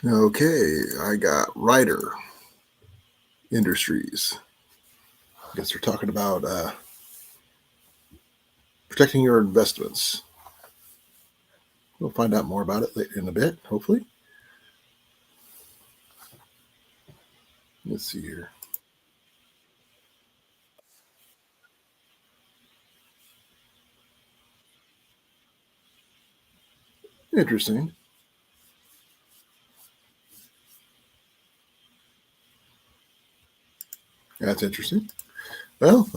Okay, I got Ryder Industries. I guess they're talking about protecting your investments. We'll find out more about it later in a bit, hopefully. Let's see here. Interesting. That's interesting. Well,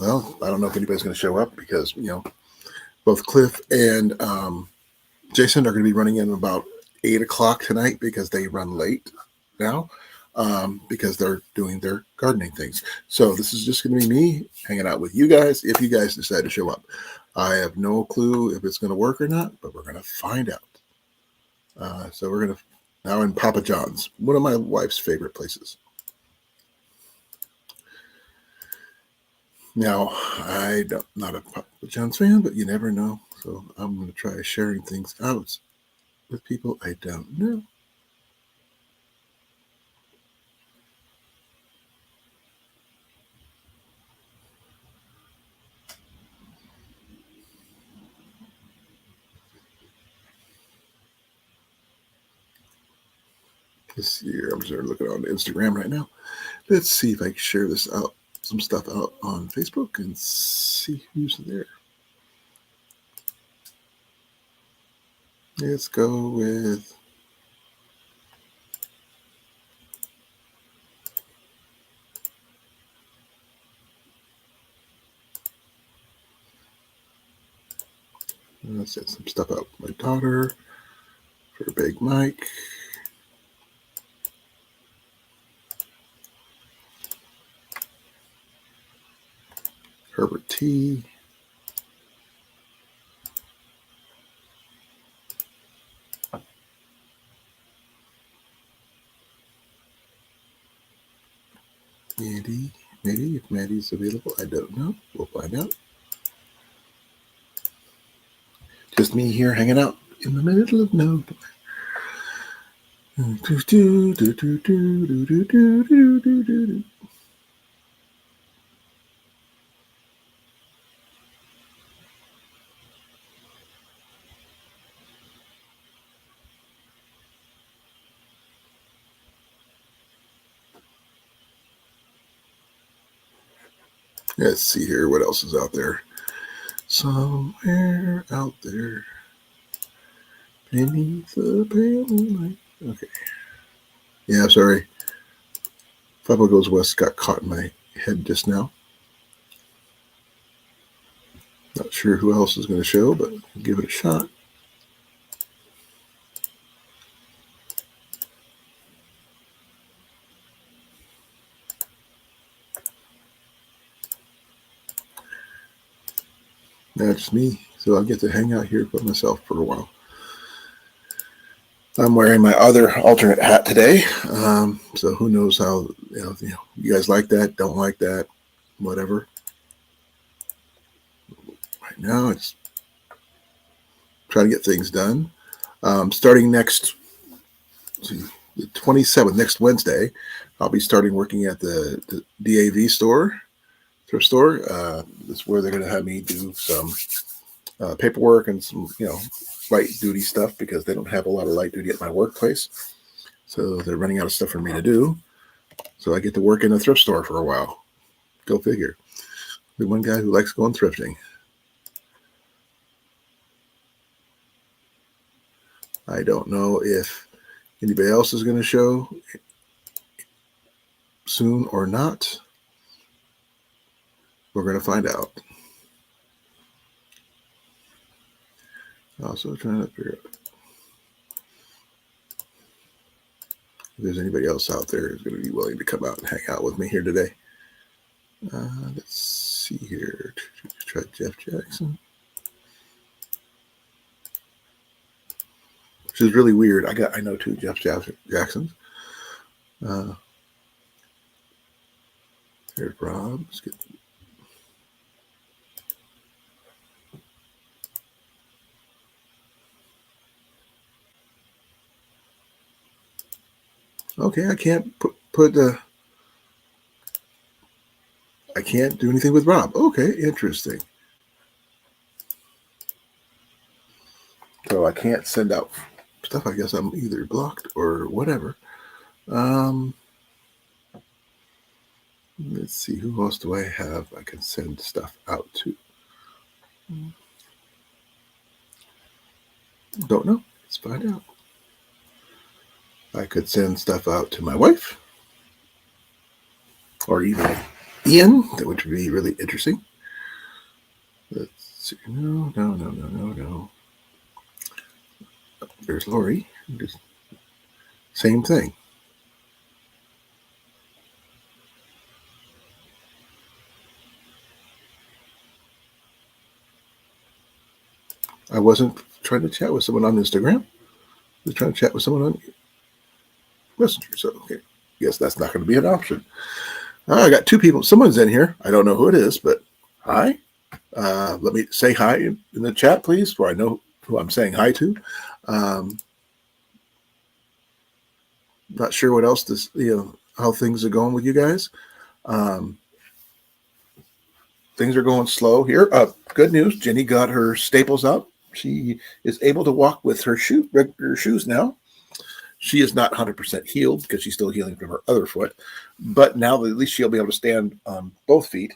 I don't know if anybody's going to show up because both Cliff and Jason are going to be running in about 8 o'clock tonight because they run late now because they're doing their gardening things. So this is just going to be me hanging out with you guys if you guys decide to show up. I have no clue if it's going to work or not, but we're going to find out. So we're going to now in Papa John's, one of my wife's favorite places. Now, not a Papa John's fan, but you never know. So I'm going to try sharing things out with people I don't know. Let's see here. I'm just looking on Instagram right now. Let's see if I can share this out, some stuff out on Facebook and see who's there. Let's go with. Let's set some stuff out. My daughter for Big Mike. Herbert T. Maddie. Maybe if Maddie's available, I don't know. We'll find out. Just me here hanging out in the middle of nowhere. Let's see here. What else is out there? Somewhere out there. Beneath the pale light. Okay. Yeah, sorry. Papa Goes West got caught in my head just now. Not sure who else is going to show, but give it a shot. That's me. So I'll get to hang out here by myself for a while. I'm wearing my other alternate hat today. So who knows how, you guys like that, don't like that, whatever. Right now, it's trying to get things done. Starting the 27th, next Wednesday, I'll be starting working at the DAV store, thrift store. That's where they're going to have me do some paperwork and some, light duty stuff because they don't have a lot of light duty at my workplace. So they're running out of stuff for me to do. So I get to work in a thrift store for a while. Go figure. The one guy who likes going thrifting. I don't know if anybody else is going to show soon or not. We're going to find out. Also trying to figure out if there's anybody else out there who's going to be willing to come out and hang out with me here today. Let's see here. Try Jeff Jackson. Which is really weird. I know two Jeff Jacksons. Here's Rob. Let's get. Okay, I can't put the. I can't do anything with Rob. Okay, interesting. So I can't send out stuff. I guess I'm either blocked or whatever. Um, let's see. Who else do I have I can send stuff out to? Don't know. Let's find out. I could send stuff out to my wife or even Ian, which would be really interesting. Let's see. No. There's Lori. Just same thing. I wasn't trying to chat with someone on Instagram. I was trying to chat with someone on Messenger. So, okay. Guess that's not going to be an option. I got two people. Someone's in here. I don't know who it is, but hi. Let me say hi in the chat, please, where I know who I'm saying hi to. Not sure what else this, how things are going with you guys. Things are going slow here. Good news. Jenny got her staples out. She is able to walk with her regular shoes now. She is not 100% healed because she's still healing from her other foot. But now at least she'll be able to stand on both feet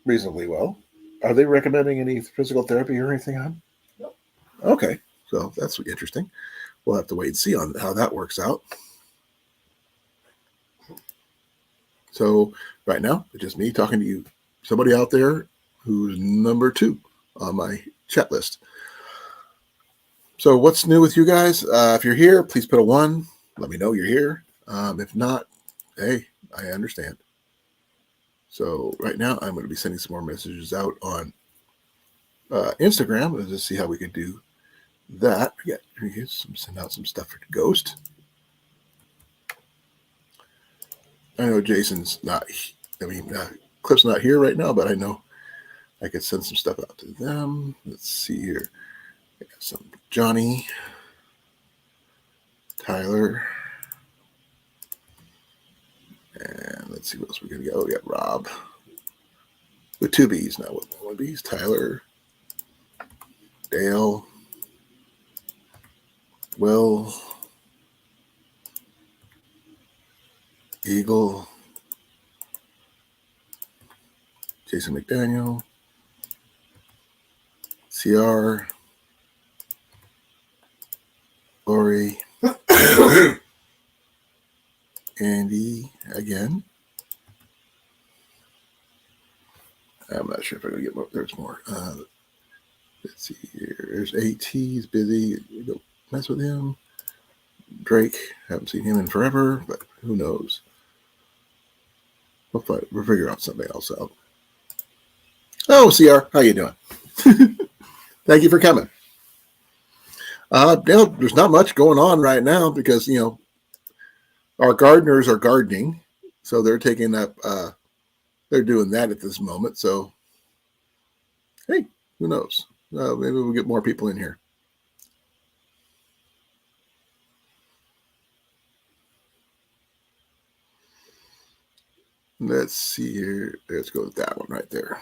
reasonably well. Are they recommending any physical therapy or anything on? Nope. Okay. So that's interesting. We'll have to wait and see on how that works out. So right now, it's just me talking to you. Somebody out there who's number 2 on my chat list. So what's new with you guys? If you're here, please put a 1. Let me know you're here. If not, hey, I understand. So right now, I'm going to be sending some more messages out on Instagram. Let's just see how we can do that. Yeah, send out some stuff for Ghost. I know Jason's not. Cliff's not here right now, but I know I could send some stuff out to them. Let's see here. I got some Johnny, Tyler, and let's see what else we're gonna get. Oh, yeah, Rob with 2 B's now. With 1 B's, Tyler, Dale, Will, Eagle, Jason McDaniel, CR, Lori, Andy again. I'm not sure if I'm gonna get more. There's more. Let's see here. There's AT. He's busy. Don't mess with him. Drake. Haven't seen him in forever, but who knows? We'll figure out something else out. Oh, CR, how you doing? Thank you for coming. There's not much going on right now because our gardeners are gardening, so they're taking up. They're doing that at this moment. So, hey, who knows? Maybe we'll get more people in here. Let's see here. Let's go with that one right there.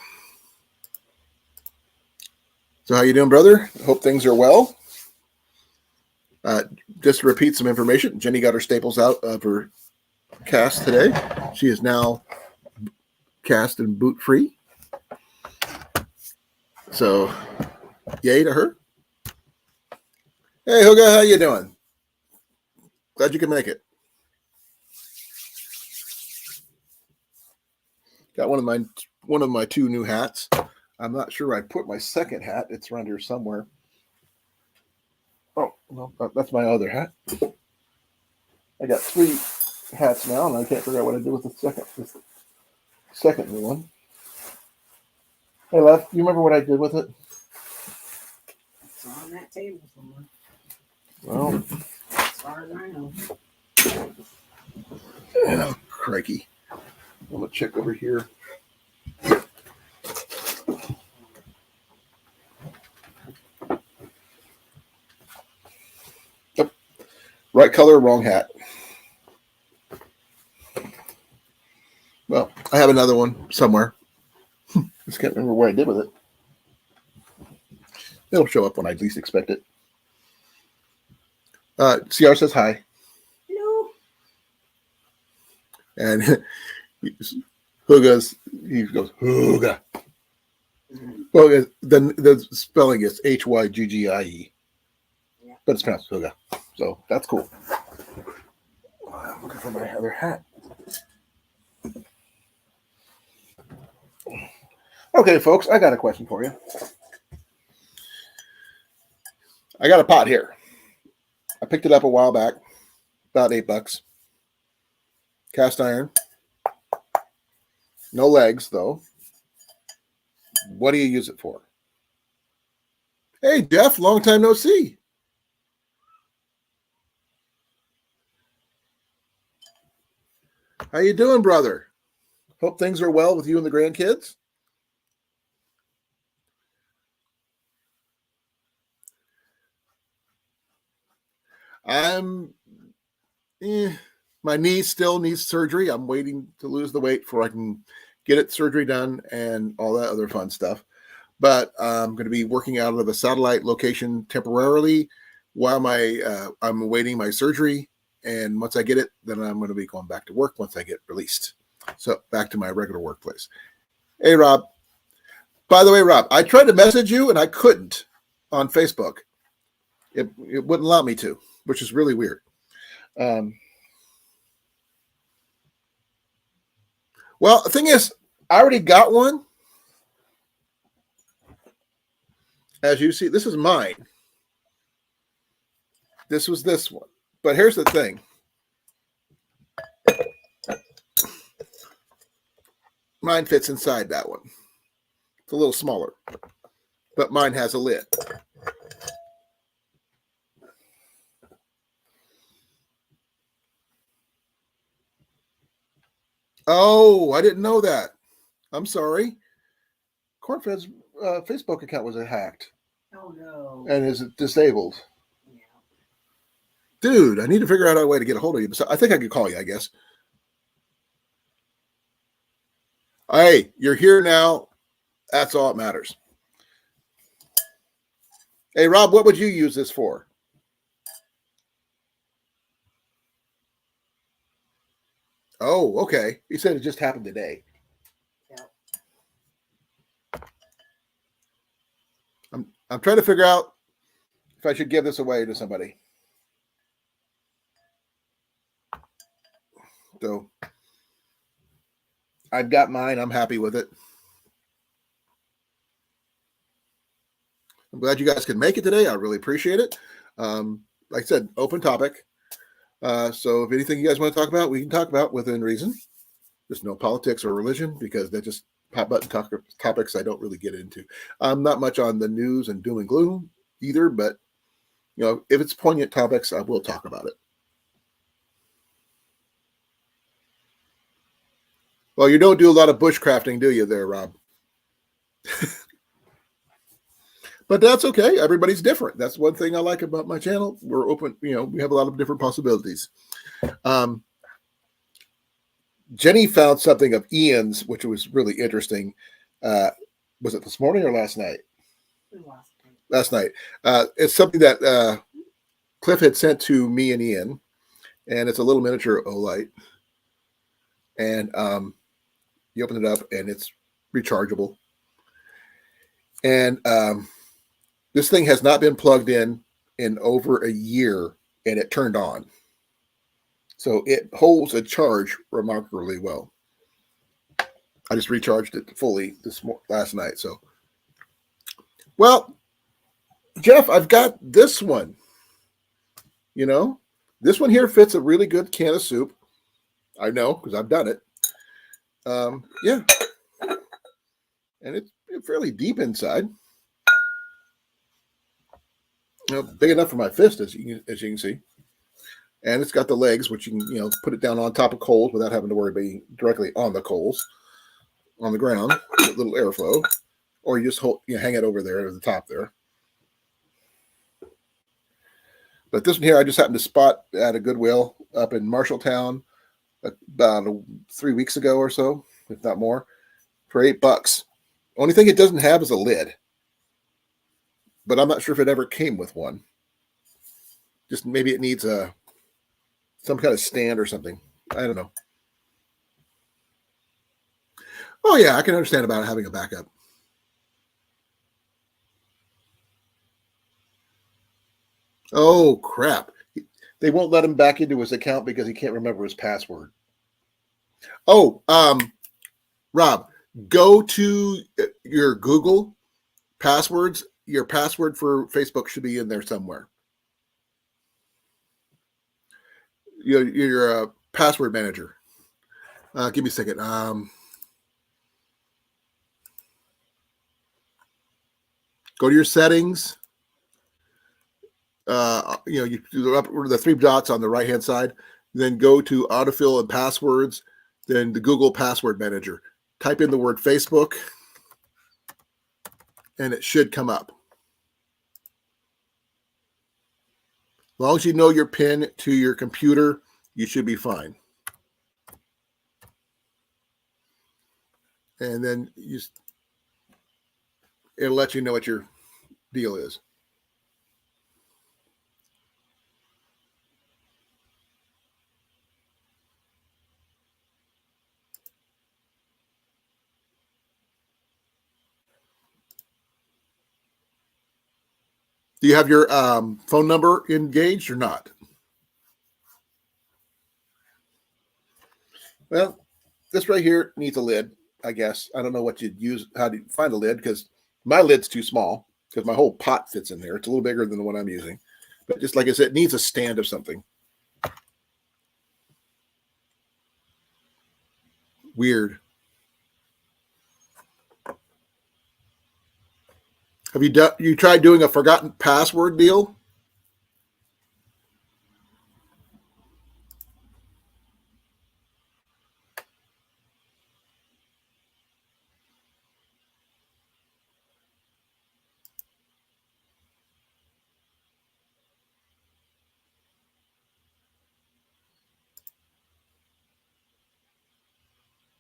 So how you doing, brother? Hope things are well. Just to repeat some information, Jenny got her staples out of her cast today. She is now cast and boot free. So, yay to her. Hey, Huga, how you doing? Glad you can make it. Got one of my 2 new hats. I'm not sure where I put my second hat. It's around here somewhere. Oh, no, that's my other hat. I got 3 hats now, and I can't figure out what I did with the second new one. Hey, Lev, you remember what I did with it? It's on that table somewhere. Well, as far as I know. Oh, crikey. I'm going to check over here. Right color, wrong hat. Well, I have another one somewhere. Just can't remember what I did with it. It'll show up when I least expect it. CR says hi. Hello. And he goes, Hooga. Well, the spelling is Hyggie, Yeah. but it's pronounced Hooga. So that's cool. I'm looking for my other hat. Okay, folks, I got a question for you. I got a pot here. I picked it up a while back, about $8. Cast iron. No legs, though. What do you use it for? Hey, Jeff, long time no see. How you doing, brother? Hope things are well with you and the grandkids. My knee still needs surgery. I'm waiting to lose the weight before I can get it surgery done and all that other fun stuff. But I'm going to be working out of a satellite location temporarily while I'm awaiting my surgery. And once I get it, then I'm going to be going back to work once I get released. So back to my regular workplace. Hey, Rob. By the way, Rob, I tried to message you and I couldn't on Facebook. It wouldn't allow me to, which is really weird. Well, the thing is, I already got one. As you see, this is mine. This was this one. But here's the thing. Mine fits inside that one. It's a little smaller, but mine has a lid. Oh, I didn't know that. I'm sorry. Cornfed's Facebook account was hacked. Oh no. And is disabled. Yeah. Dude, I need to figure out a way to get a hold of you. I think I could call you, I guess. Hey, you're here now. That's all that matters. Hey, Rob, what would you use this for? Oh, okay. You said it just happened today. Yeah. I'm trying to figure out if I should give this away to somebody. So I've got mine. I'm happy with it. I'm glad you guys could make it today. I really appreciate it. Like I said, open topic. So if anything you guys want to talk about, we can talk about within reason. There's no politics or religion because they're just hot button topics I don't really get into. I'm not much on the news and doom and gloom either, but if it's poignant topics, I will talk about it. Well, you don't do a lot of bushcrafting, do you there, Rob? But that's okay. Everybody's different. That's one thing I like about my channel. We're open. We have a lot of different possibilities. Jenny found something of Ian's, which was really interesting. Was it this morning or last night? Last night. It's something that Cliff had sent to me and Ian, and it's a little miniature Olight. And you open it up, and it's rechargeable. And this thing has not been plugged in over a year, and it turned on. So it holds a charge remarkably well. I just recharged it fully last night. So, well, Jeff, I've got this one. This one here fits a really good can of soup. I know because I've done it. Yeah, and it's fairly deep inside. Big enough for my fist, as you can see. And it's got the legs, which you can, put it down on top of coals without having to worry about being directly on the coals, on the ground, with a little airflow, or you just hang it over there at the top there. But this one here, I just happened to spot at a Goodwill up in Marshalltown about 3 weeks ago or so, if not more, for $8. Only thing it doesn't have is a lid, but I'm not sure if it ever came with one. Just maybe it needs some kind of stand or something. I don't know. Oh yeah, I can understand about having a backup. Oh crap! They won't let him back into his account because he can't remember his password. Oh, Rob, go to your Google passwords. Your password for Facebook should be in there somewhere. Your password manager. Give me a second. Go to your settings. You do up the three dots on the right hand side. Then go to autofill and passwords. Then the Google Password Manager. Type in the word Facebook, and it should come up. As long as you know your PIN to your computer, you should be fine. And then it'll let you know what your deal is. Do you have your phone number engaged or not? Well, this right here needs a lid, I guess. I don't know what you'd use, how to find a lid, because my lid's too small because my whole pot fits in there. It's a little bigger than the one I'm using. But just like I said, it needs a stand of something. Weird. Have you tried doing a forgotten password deal?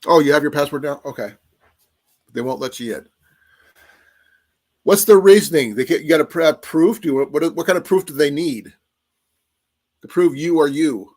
Oh, you have your password now? Okay. They won't let you in. What's the reasoning? You got to have proof. What kind of proof do they need to prove you are you?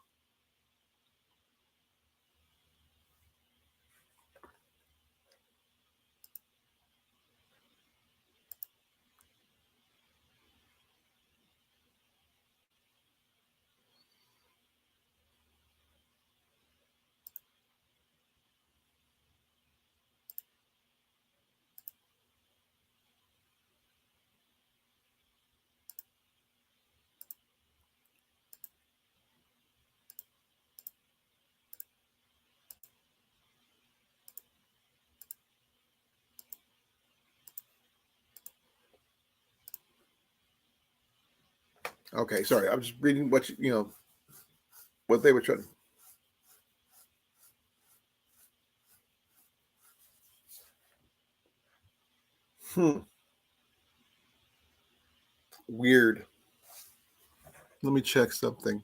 Okay, sorry. I'm just reading what they were trying. Weird. Let me check something.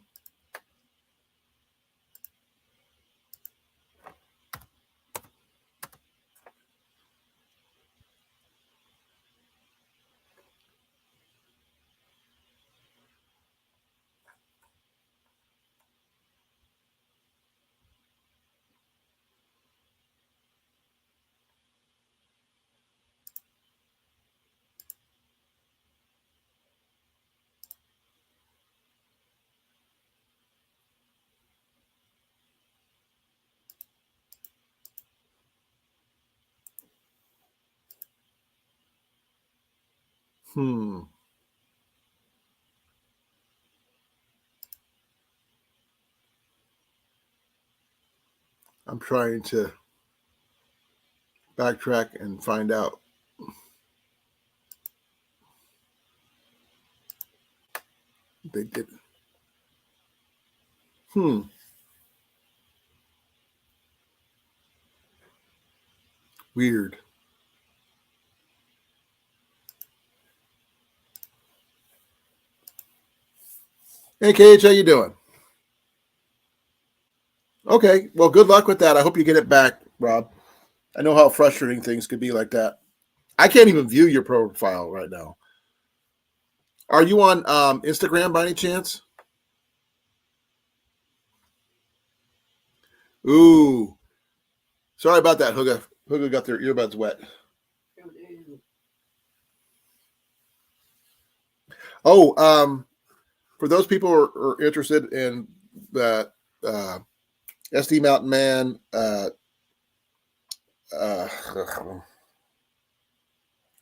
Hmm. I'm trying to backtrack and find out. They did. Hmm. Weird. Hey, Cage, how you doing? Okay, well, good luck with that. I hope you get it back, Rob. I know how frustrating things could be like that. I can't even view your profile right now. Are you on Instagram by any chance? Ooh, sorry about that, Hooga. Hooga got their earbuds wet. Oh, for those people who are interested in the SD Mountain Man, uh,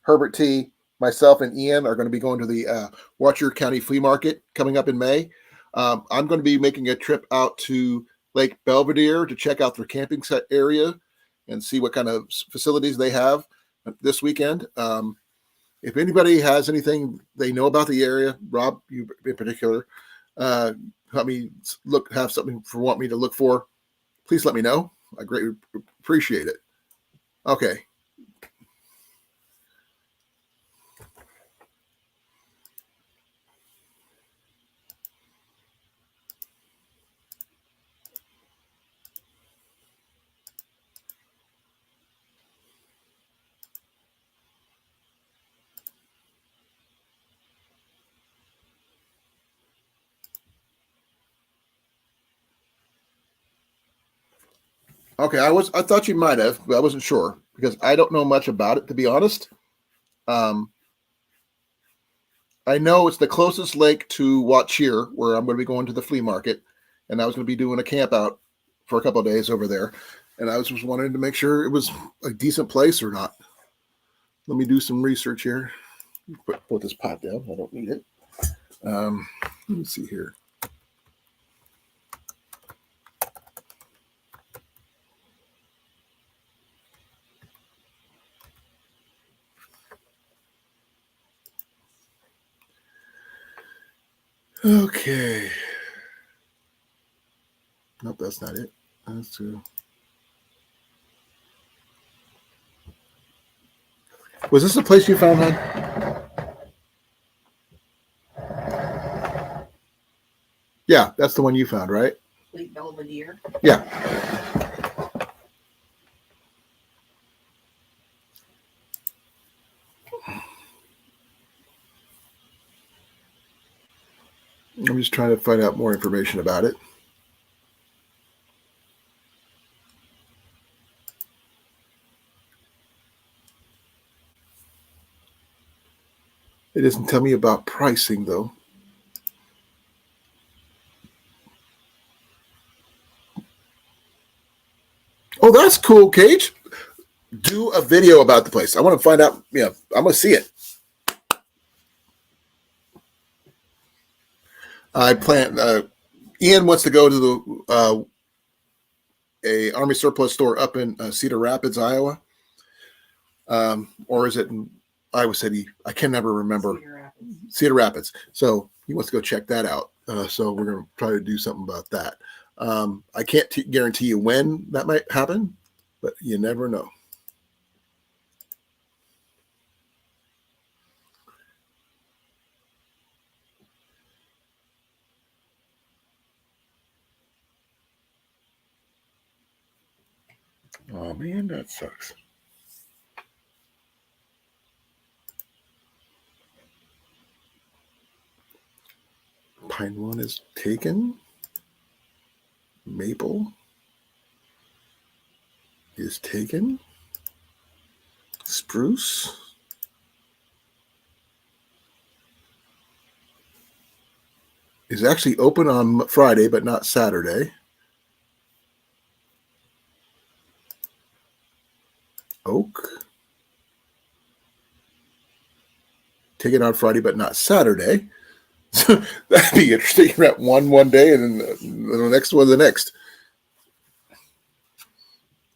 Herbert T, myself, and Ian are going to be going to the Watcher County Flea Market coming up in May. I'm going to be making a trip out to Lake Belvedere to check out their camping set area and see what kind of facilities they have this weekend. If anybody has anything they know about the area, Rob, you in particular, help me have something want me to look for, please let me know. I greatly appreciate it. Okay. Okay, I thought you might have, but I wasn't sure because I don't know much about it, to be honest. Um, I know it's the closest lake to Watchier, where I'm going to be going to the flea market, and I was going to be doing a camp out for a couple of days over there, and I was just wanting to make sure it was a decent place or not. Let me do some research here. Put this pot down. I don't need it. Let me see here. Okay. Nope, that's not it. That's Was this the place you found, hon? Yeah, that's the one you found, right? Lake Belvedere. Yeah. I'm just trying to find out more information about it. It doesn't tell me about pricing, though. Oh, that's cool, Cage. Do a video about the place. I want to find out. Yeah, I'm going to see it. I plan. Ian wants to go to the a Army surplus store up in Cedar Rapids, Iowa, or is it in Iowa City? I can never remember. Cedar Rapids. So he wants to go check that out. So we're going to try to do something about that. I can't guarantee you when that might happen, but you never know. Oh man, that sucks. Pine one is taken. Maple is taken. Spruce is actually open on Friday, but not Saturday. Oak taken on Friday, but not Saturday. So that'd be interesting. You're at one day, and then the next one the next.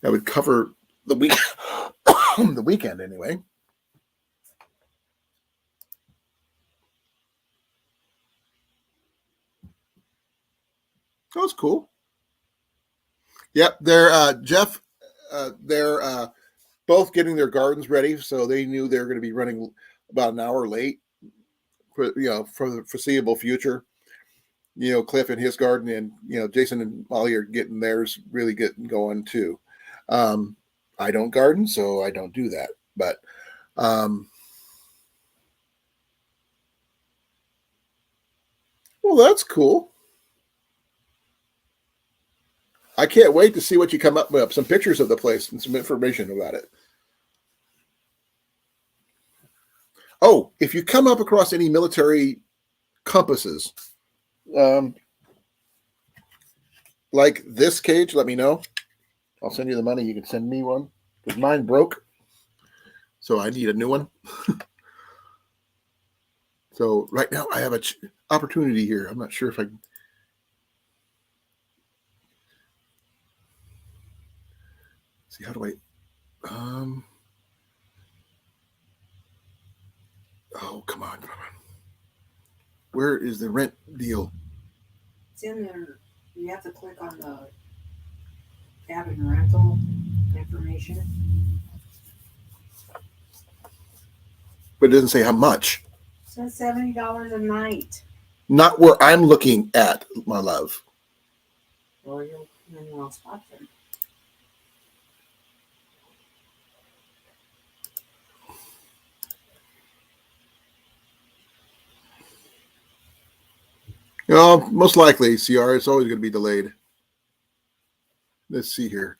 That would cover the week, the weekend anyway. That was cool. Yep, they're Jeff. They're both getting their gardens ready, so they knew they were going to be running about an hour late for for the foreseeable future. Cliff in his garden, and Jason and Molly are getting theirs really getting going too. I don't garden, so I don't do that. But well, that's cool. I can't wait to see what you come up with. Some pictures of the place and some information about it. Oh, if you come up across any military compasses, like this cage, let me know. I'll send you the money. You can send me one because mine broke. So I need a new one. So right now I have an opportunity here. I'm not sure if I can. See, how do I? Oh, come on. Where is the rent deal? It's in there. You have to click on the cabin rental information. But it doesn't say how much. It says $70 a night. Not where I'm looking at, my love. Well, you're in the wrong spot then. Most likely, CR. It's always going to be delayed. Let's see here.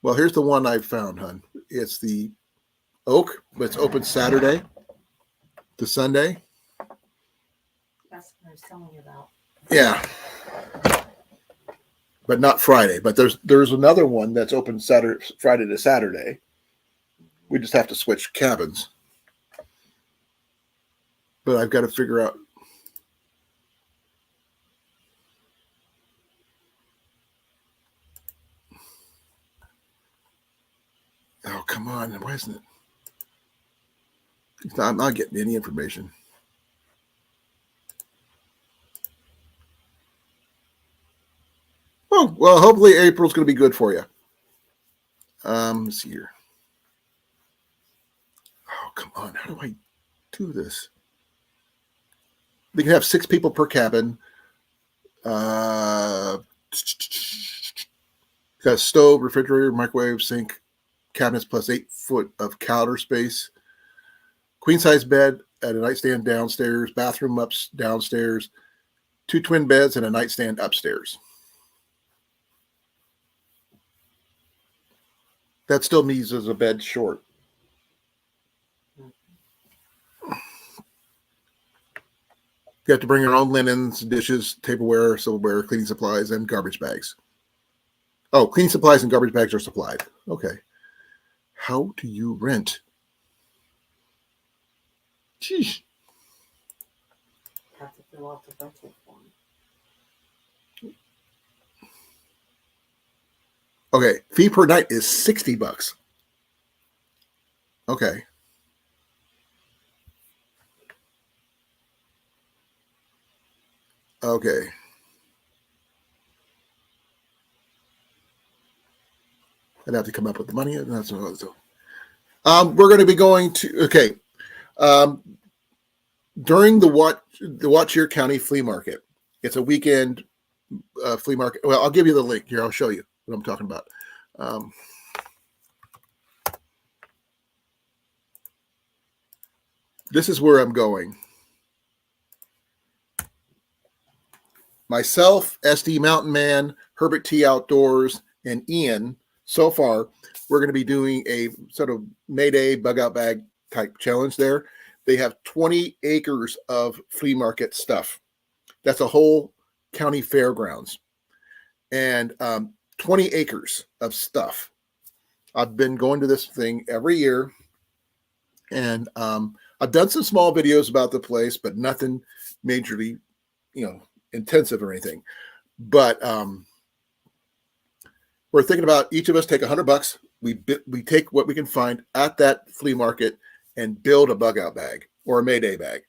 Well, here's the one I found, hon. It's the Oak, but it's open Saturday to Sunday. That's what I was telling you about. Yeah, but not Friday. But there's another one that's open Friday to Saturday. We just have to switch cabins. But I've got to figure out. Oh, come on. Why isn't it? I'm not getting any information. Oh, well, hopefully April's going to be good for you. Let's see here. Oh, come on. How do I do this? They can have 6 people per cabin. Got a stove, refrigerator, microwave, sink, cabinets plus 8 foot of counter space. Queen size bed and a nightstand downstairs, bathroom downstairs, 2 twin beds and a nightstand upstairs. That still means there's a bed short. You have to bring your own linens, dishes, tableware, silverware, cleaning supplies, and garbage bags. Oh, cleaning supplies and garbage bags are supplied. Okay. How do you rent? Sheesh. Have to fill out the rental form. Okay, fee per night is $60. Okay. Okay. I'd have to come up with the money. That's what I was doing. We're going to be going to, okay. During the Watch County Flea Market, it's a weekend flea market. Well, I'll give you the link here. I'll show you what I'm talking about. This is where I'm going. Myself, SD Mountain Man, Herbert T Outdoors, and Ian, so far, we're going to be doing a sort of Mayday bug out bag type challenge there. They have 20 acres of flea market stuff. That's a whole county fairgrounds. And 20 acres of stuff. I've been going to this thing every year. And I've done some small videos about the place, but nothing majorly, intensive or anything. But we're thinking about each of us take $100. We take what we can find at that flea market and build a bug out bag or a Mayday bag.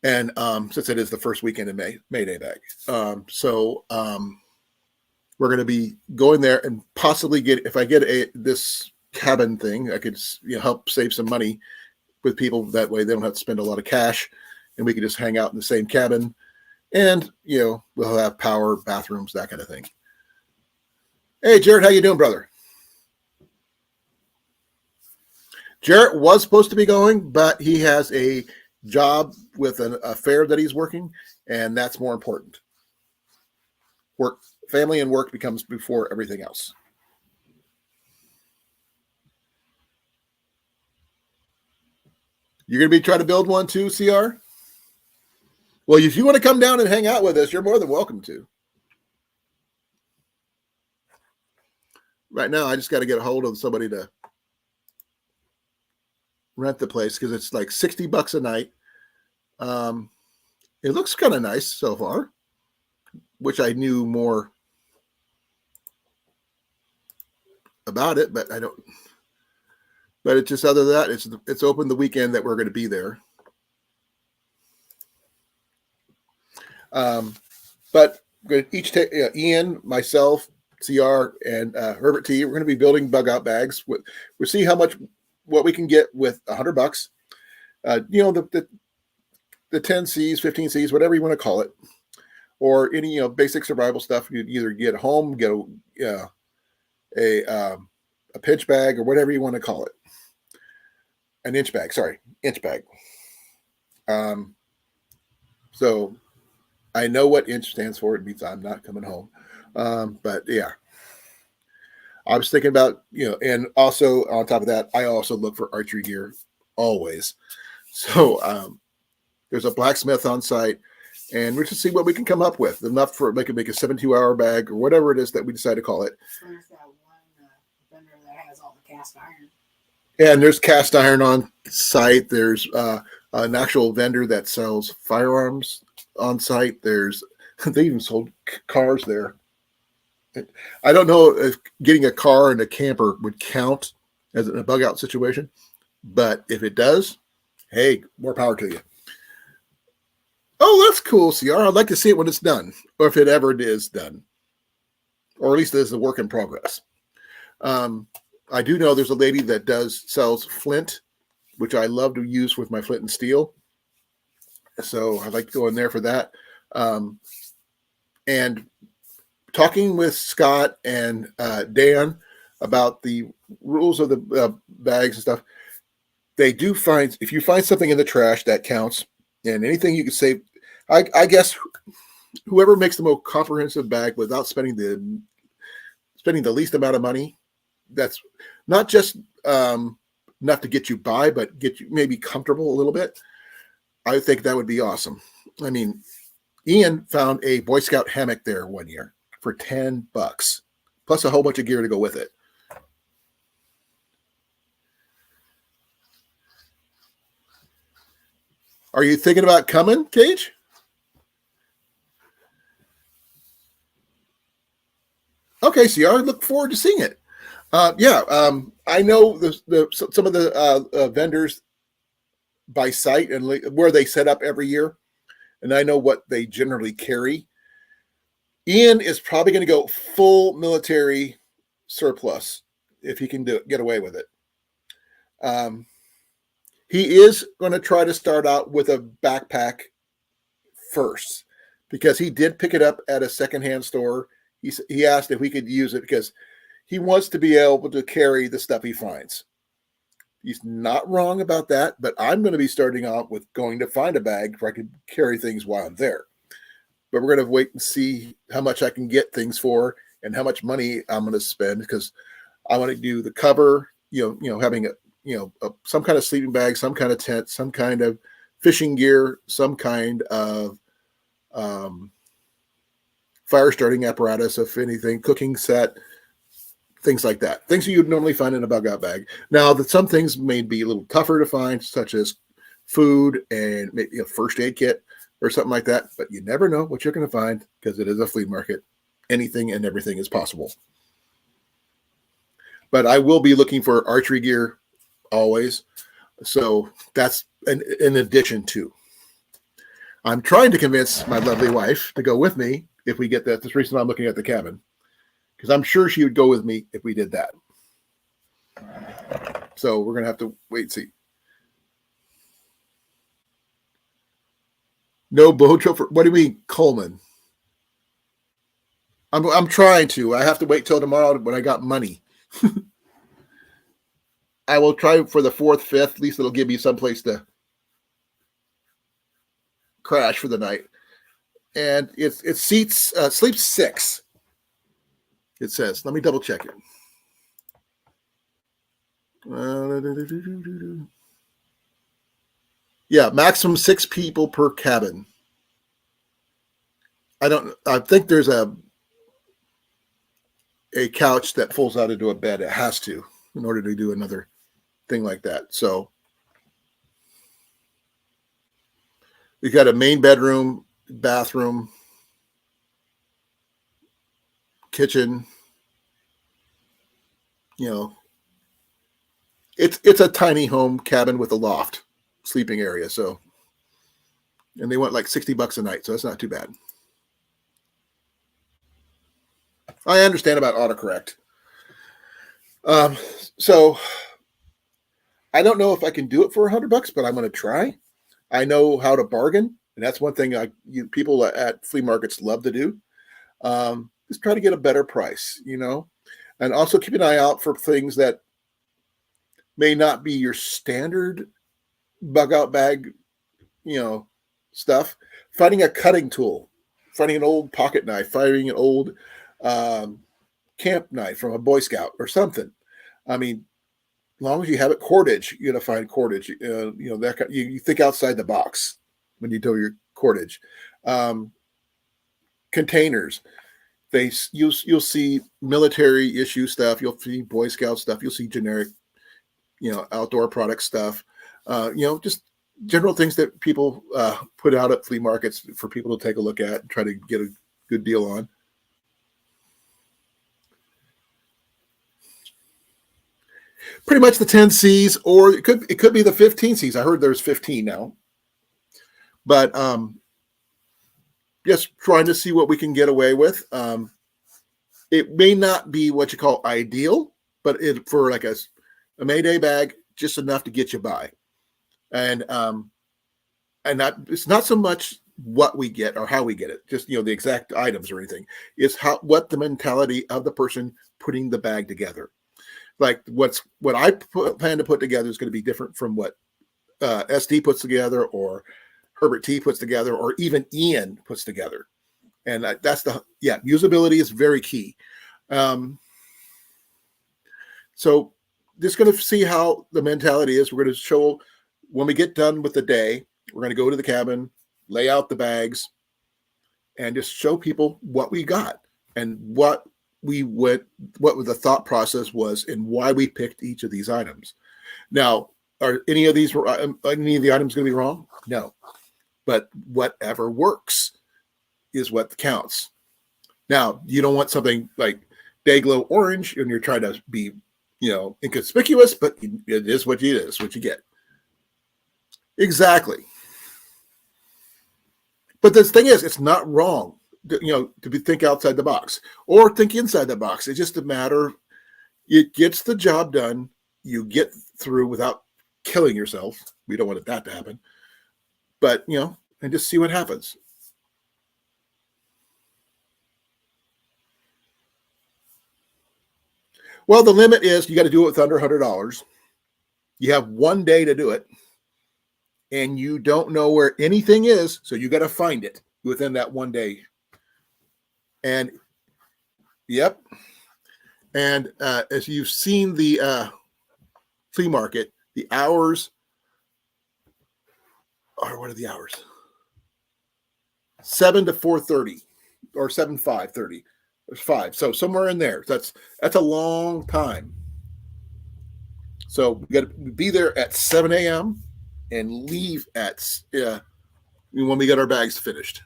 And since it is the first weekend in May, Mayday bag. We're going to be going there and possibly if I get this cabin thing, I could help save some money with people. That way they don't have to spend a lot of cash and we can just hang out in the same cabin. And, we'll have power, bathrooms, that kind of thing. Hey, Jared, how you doing, brother? Jarrett was supposed to be going, but he has a job with a fair that he's working, and that's more important. Work, family and work becomes before everything else. You're going to be trying to build one too, CR? Well, if you want to come down and hang out with us, you're more than welcome to. Right now, I just got to get a hold of somebody to rent the place because it's like $60 a night. It looks kind of nice so far, which I knew more about it, but I don't. But it's just other than that, it's open the weekend that we're going to be there. But we're going to each take Ian, myself, CR, and Herbert T. We're going to be building bug out bags. We'll see what we can get with $100. The 10 C's, 15 C's, whatever you want to call it, or any basic survival stuff. You'd either get home, get a pinch bag, or whatever you want to call it. An inch bag. So I know what inch stands for. It means I'm not coming home. But yeah, I was thinking about, and also on top of that, I also look for archery gear always. So there's a blacksmith on site, and we're to see what we can come up with. Enough for make a 72-hour bag or whatever it is that we decide to call it. There's that one vendor that has all the cast iron. And there's cast iron on site. There's an actual vendor that sells firearms on site. They even sold cars there. I don't know if getting a car and a camper would count as a bug out situation, but if it does, hey, more power to you. Oh, that's cool, CR. I'd like to see it when it's done, or if it ever is done, or at least it's a work in progress. I do know there's a lady that sells flint, which I love to use with my flint and steel. So I'd like to go in there for that. And talking with Scott and Dan about the rules of the bags and stuff, they do find, if you find something in the trash, that counts. And anything you can save, I guess whoever makes the most comprehensive bag without spending the least amount of money, that's not just enough to get you by, but get you maybe comfortable a little bit. I think that would be awesome. I mean, Ian found a Boy Scout hammock there one year for $10, plus a whole bunch of gear to go with it. Are you thinking about coming, Cage? Okay, CR, I look forward to seeing it. I know some of the vendors by site and where they set up every year, and I know what they generally carry. Ian is probably going to go full military surplus if he can get away with it. He is going to try to start out with a backpack first because he did pick it up at a secondhand store. He asked if we could use it because he wants to be able to carry the stuff he finds. He's not wrong about that, but I'm going to be starting out with going to find a bag where I can carry things while I'm there. But we're going to wait and see how much I can get things for and how much money I'm going to spend because I want to do the cover, having some kind of sleeping bag, some kind of tent, some kind of fishing gear, some kind of fire starting apparatus, if anything, cooking set, things like that. Things you'd normally find in a bug out bag. Now, some things may be a little tougher to find, such as food and maybe a first aid kit or something like that. But you never know what you're going to find because it is a flea market. Anything and everything is possible. But I will be looking for archery gear always. So that's an addition to. I'm trying to convince my lovely wife to go with me if we get that. That's the reason I'm looking at the cabin. Because I'm sure she would go with me if we did that. So we're going to have to wait and see. No Bojo for what do you mean, Coleman? I'm trying to. I have to wait till tomorrow when I got money. I will try for the 4th, 5th. At least it'll give me someplace to crash for the night. And it seats sleeps 6. It says. Let me double check it. Yeah, maximum 6 people per cabin. I think there's a couch that folds out into a bed. It has to in order to do another thing like that. So we got a main bedroom, bathroom, kitchen. You know, it's a tiny home cabin with a loft sleeping area. So, and they want like $60 a night, so that's not too bad. I understand about autocorrect. So I don't know if I can do it for $100, but I'm going to try. I know how to bargain, and that's one thing people at flea markets love to do. Just try to get a better price, and also keep an eye out for things that may not be your standard bug out bag, stuff. Finding a cutting tool, finding an old pocket knife, finding an old camp knife from a Boy Scout or something. I mean, as long as you have it, cordage, you got to find cordage. That you think outside the box when you do your cordage. Containers. You'll see military issue stuff. You'll see Boy Scout stuff. You'll see generic, outdoor product stuff. Just general things that people put out at flea markets for people to take a look at and try to get a good deal on. Pretty much the 10 C's, or it could be the 15 C's. I heard there's 15 now, but just trying to see what we can get away with. It may not be what you call ideal, but for like a Mayday bag, just enough to get you by. And it's not so much what we get or how we get it, just the exact items or anything. It's what the mentality of the person putting the bag together. Like what I plan to put together is going to be different from what SD puts together, or Herbert T puts together, or even Ian puts together. And that's usability is very key. So just going to see how the mentality is. We're going to show when we get done with the day, we're going to go to the cabin, lay out the bags, and just show people what we got and what the thought process was and why we picked each of these items. Now, are any of the items going to be wrong? No, but whatever works is what counts. Now, you don't want something like Dayglow Orange and you're trying to be, inconspicuous, but it is what you get. Exactly. But the thing is, it's not wrong, to think outside the box or think inside the box. It's just a matter, it gets the job done. You get through without killing yourself. We don't want that to happen. But, and just see what happens. Well, the limit is you got to do it with under $100. You have one day to do it. And you don't know where anything is, so you got to find it within that one day. And, yep. And as you've seen the flea market, the hours are, what are the hours? 7 to 4:30 or 7 5:30. There's 5. So somewhere in there. That's a long time. So we got to be there at 7 a.m. and leave at when we get our bags finished.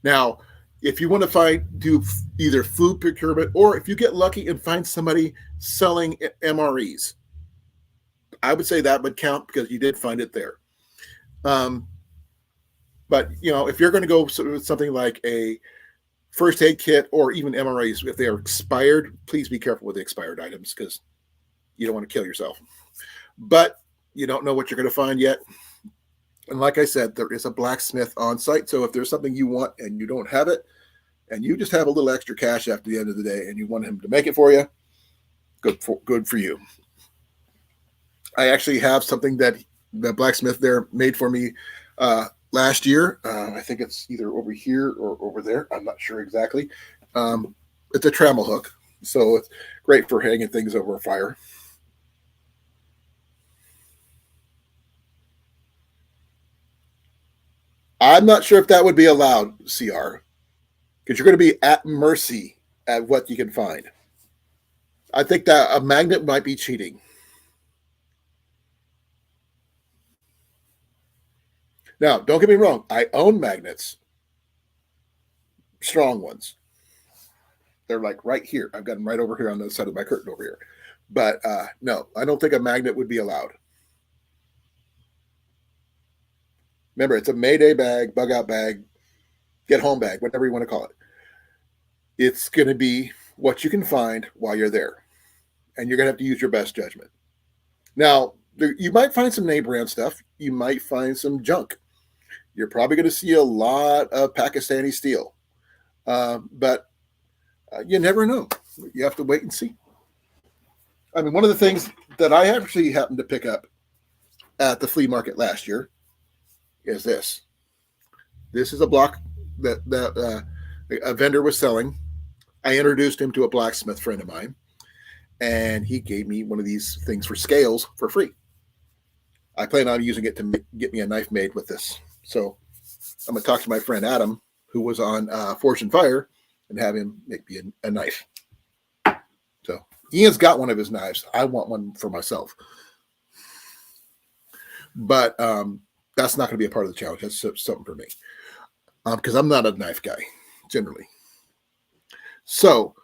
Now, if you want to do either food procurement, or if you get lucky and find somebody selling MREs, I would say that would count because you did find it there. But if you're going to go with something like a first aid kit or even MREs, if they are expired, please be careful with the expired items because you don't want to kill yourself. But You don't know what you're going to find yet. And like I said, there is a blacksmith on site. So if there's something you want and you don't have it, and you just have a little extra cash after the end of the day and you want him to make it for you, good for you. I actually have something that the blacksmith there made for me last year. I think it's either over here or over there. I'm not sure exactly. It's a trammel hook, so it's great for hanging things over a fire. I'm not sure if that would be allowed, CR, because you're going to be at mercy at what you can find. I think that a magnet might be cheating. Now, don't get me wrong. I own magnets, strong ones. They're like right here. I've got them right over here on the side of my curtain over here. But no, I don't think a magnet would be allowed. Remember, it's a Mayday bag, bug out bag, get home bag, whatever you want to call it. It's going to be what you can find while you're there. And you're going to have to use your best judgment. Now, you might find some name brand stuff. You might find some junk. You're probably going to see a lot of Pakistani steel. But you never know. You have to wait and see. I mean, one of the things that I actually happened to pick up at the flea market last year is this. This is a block that a vendor was selling. I introduced him to a blacksmith friend of mine, and he gave me one of these things for scales for free. I plan on using it to get me a knife made with this. So I'm going to talk to my friend Adam, who was on Forge and Fire, and have him make me a knife. So Ian's got one of his knives. I want one for myself. But that's not going to be a part of the challenge. That's something for me. Because I'm not a knife guy, generally. So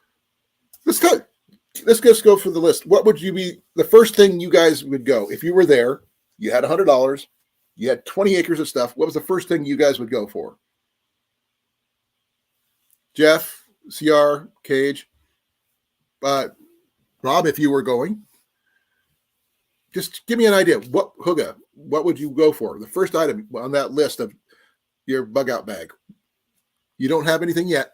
let's just go for the list. What would you be the first thing you guys would go if you were there? You had $100. You had 20 acres of stuff. What was the first thing you guys would go for? Jeff, CR, Cage, Rob, if you were going, just give me an idea. What would you go for? The first item on that list of your bug out bag. You don't have anything yet.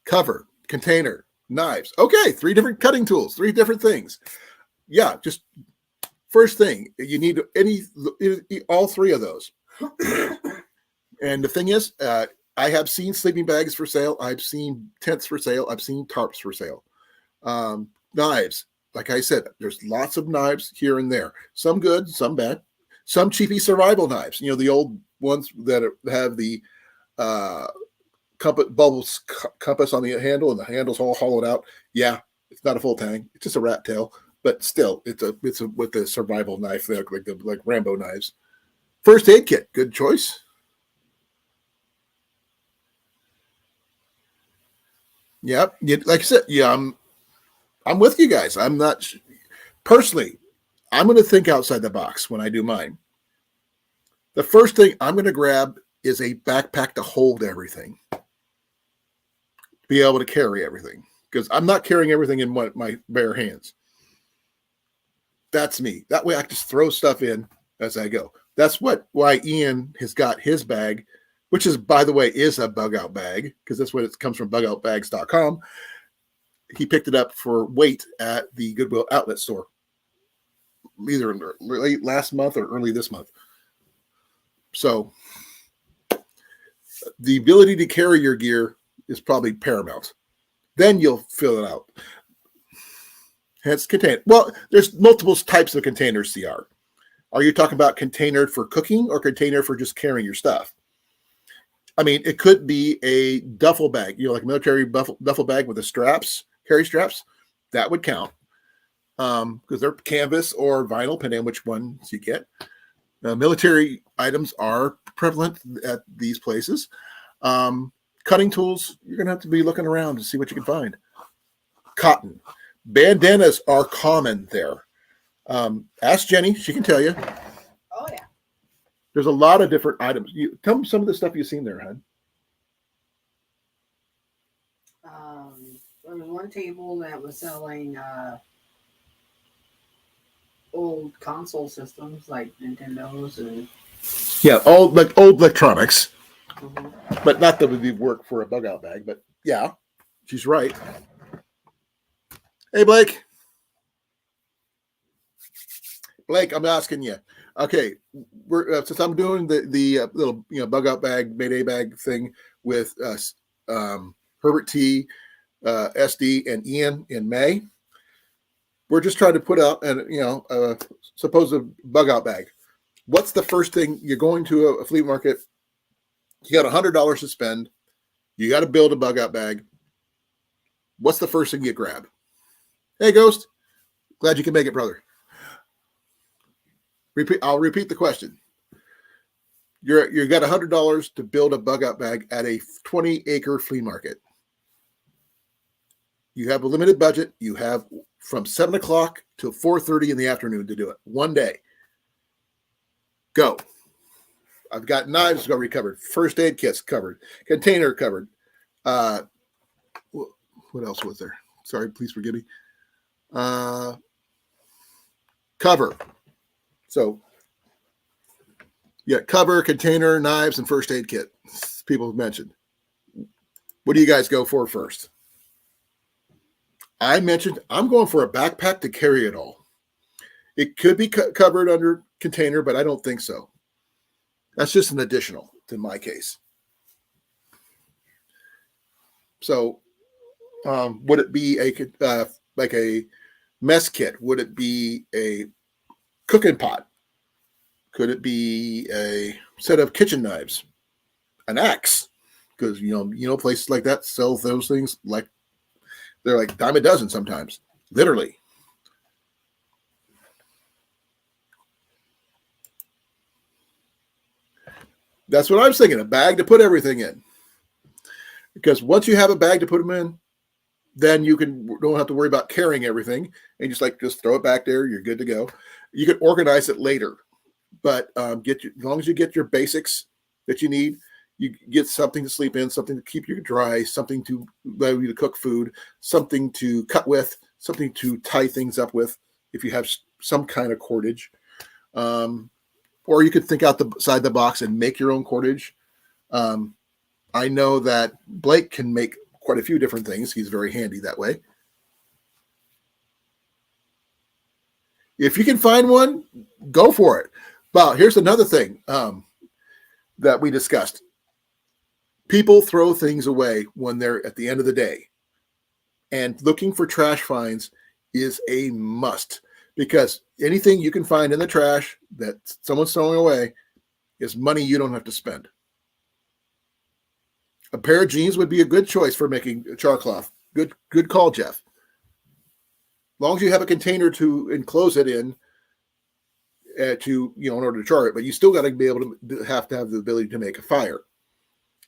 Cover, container, knives. Okay, 3 different cutting tools, 3 different things. Yeah, just first thing, you need all 3 of those. And the thing is, I have seen sleeping bags for sale. I've seen tents for sale. I've seen tarps for sale. Knives. Like I said, there's lots of knives here and there. Some good, some bad. Some cheapy survival knives. You know, the old ones that have the compass on the handle, and the handle's all hollowed out. Yeah, it's not a full tang. It's just a rat tail. But still, it's with a survival knife, like Rambo knives. First aid kit, good choice. Yep. Like I said, yeah, I'm with you guys. I'm not personally. I'm going to think outside the box when I do mine. The first thing I'm going to grab is a backpack to hold everything, be able to carry everything, because I'm not carrying everything in my bare hands. That's me. That way I can just throw stuff in as I go. That's why Ian has got his bag, which is, by the way, is a bug out bag, because that's what it comes from, bugoutbags.com. He picked it up for weight at the Goodwill outlet store, either late last month or early this month. So the ability to carry your gear is probably paramount. Then you'll fill it out. Hence container. Well, there's multiple types of containers, CR. Are you talking about container for cooking or container for just carrying your stuff? I mean, it could be a duffel bag, like a military duffel bag with the straps, carry straps. That would count because they're canvas or vinyl, depending on which ones you get. Military items are prevalent at these places. Cutting tools, you're going to have to be looking around to see what you can find. Cotton. Bandanas are common there. Ask Jenny. She can tell you. Oh, yeah. There's a lot of different items. Tell me some of the stuff you've seen there, hon. one table that was selling old console systems like Nintendos and Yeah, all like old electronics, mhm. but not that would be work for a bug out bag. But yeah, she's right. Hey, Blake. Blake, I'm asking you. Okay, we're since I'm doing the little bug out bag Mayday bag thing with Herbert T, SD, and Ian in May. We're just trying to put out and suppose a bug out bag. What's the first thing you're going to a flea market? You got $100 to spend. You got to build a bug out bag. What's the first thing you grab? Hey, Ghost. Glad you can make it, brother. I'll repeat the question. You got $100 to build a bug out bag at a 20-acre flea market. You have a limited budget. You have from 7 o'clock till 4:30 in the afternoon to do it. One day. Go. I've got knives already covered. First aid kits covered. Container covered. What else was there? Sorry, please forgive me. Cover. So, yeah, cover, container, knives, and first aid kit. People have mentioned. What do you guys go for first? I mentioned I'm going for a backpack to carry it all. It could be covered under container, but I don't think so. That's just an additional in my case. So, would it be like a mess kit? Would it be a cooking pot? Could it be a set of kitchen knives? An axe? Because places like that sell those things like they're like dime a dozen sometimes, literally. That's what I was thinking, a bag to put everything in. Because once you have a bag to put them in, then you don't have to worry about carrying everything and just throw it back there. You're good to go. You can organize it later, but as long as you get your basics that you need, you get something to sleep in, something to keep you dry, something to allow you to cook food, something to cut with, something to tie things up with if you have some kind of cordage. Or you could think outside the box and make your own cordage. I know that Blake can make quite a few different things. He's very handy that way. If you can find one, go for it. Well, here's another thing that we discussed. People throw things away when they're at the end of the day. And looking for trash finds is a must because anything you can find in the trash that someone's throwing away is money you don't have to spend. A pair of jeans would be a good choice for making char cloth. Good call, Jeff. As long as you have a container to enclose it in, in order to char it, but you still got to be able to have the ability to make a fire.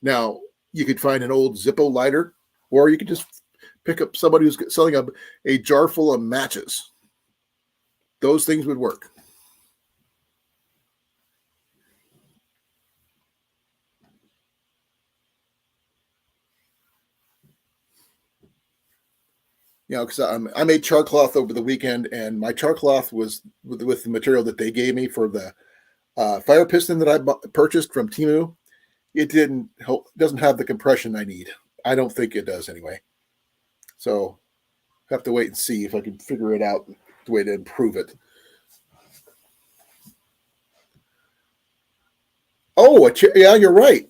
Now, you could find an old Zippo lighter, or you could just pick up somebody who's selling a jar full of matches. Those things would work. Because I made char cloth over the weekend, and my char cloth was with the material that they gave me for the fire piston that I purchased from Temu. It doesn't have the compression I need. I don't think it does anyway. So I have to wait and see if I can figure it out the way to improve it. Oh, yeah, you're right.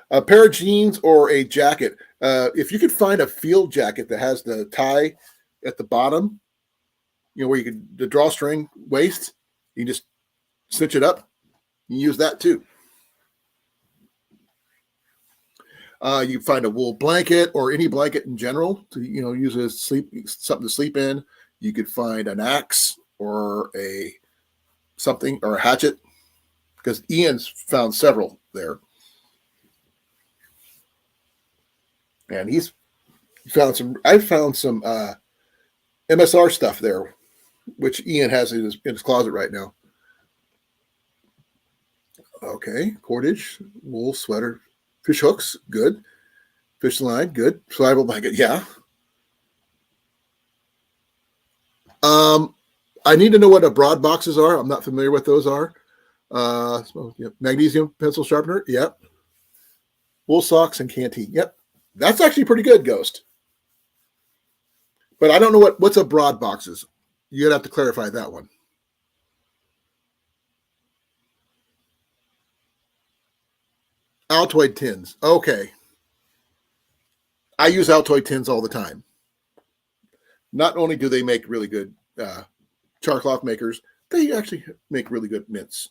A pair of jeans or a jacket. If you could find a field jacket that has the tie at the bottom, where you could the drawstring waist, you can just cinch it up. You use that too. You find a wool blanket or any blanket in general to use as something to sleep in. You could find an axe or a hatchet because Ian's found several there, and he's found some. I found some MSR stuff there, which Ian has in his closet right now. Okay, cordage, wool sweater, fish hooks, good. Fish line, good. Survival blanket, yeah. I need to know what a broad boxes are. I'm not familiar with those are. Magnesium pencil sharpener. Yep. Wool socks and canteen. Yep. That's actually pretty good, Ghost. But I don't know what's a broad boxes. You're gonna have to clarify that one. Altoid tins. Okay. I use Altoid tins all the time. Not only do they make really good char cloth makers, they actually make really good mints.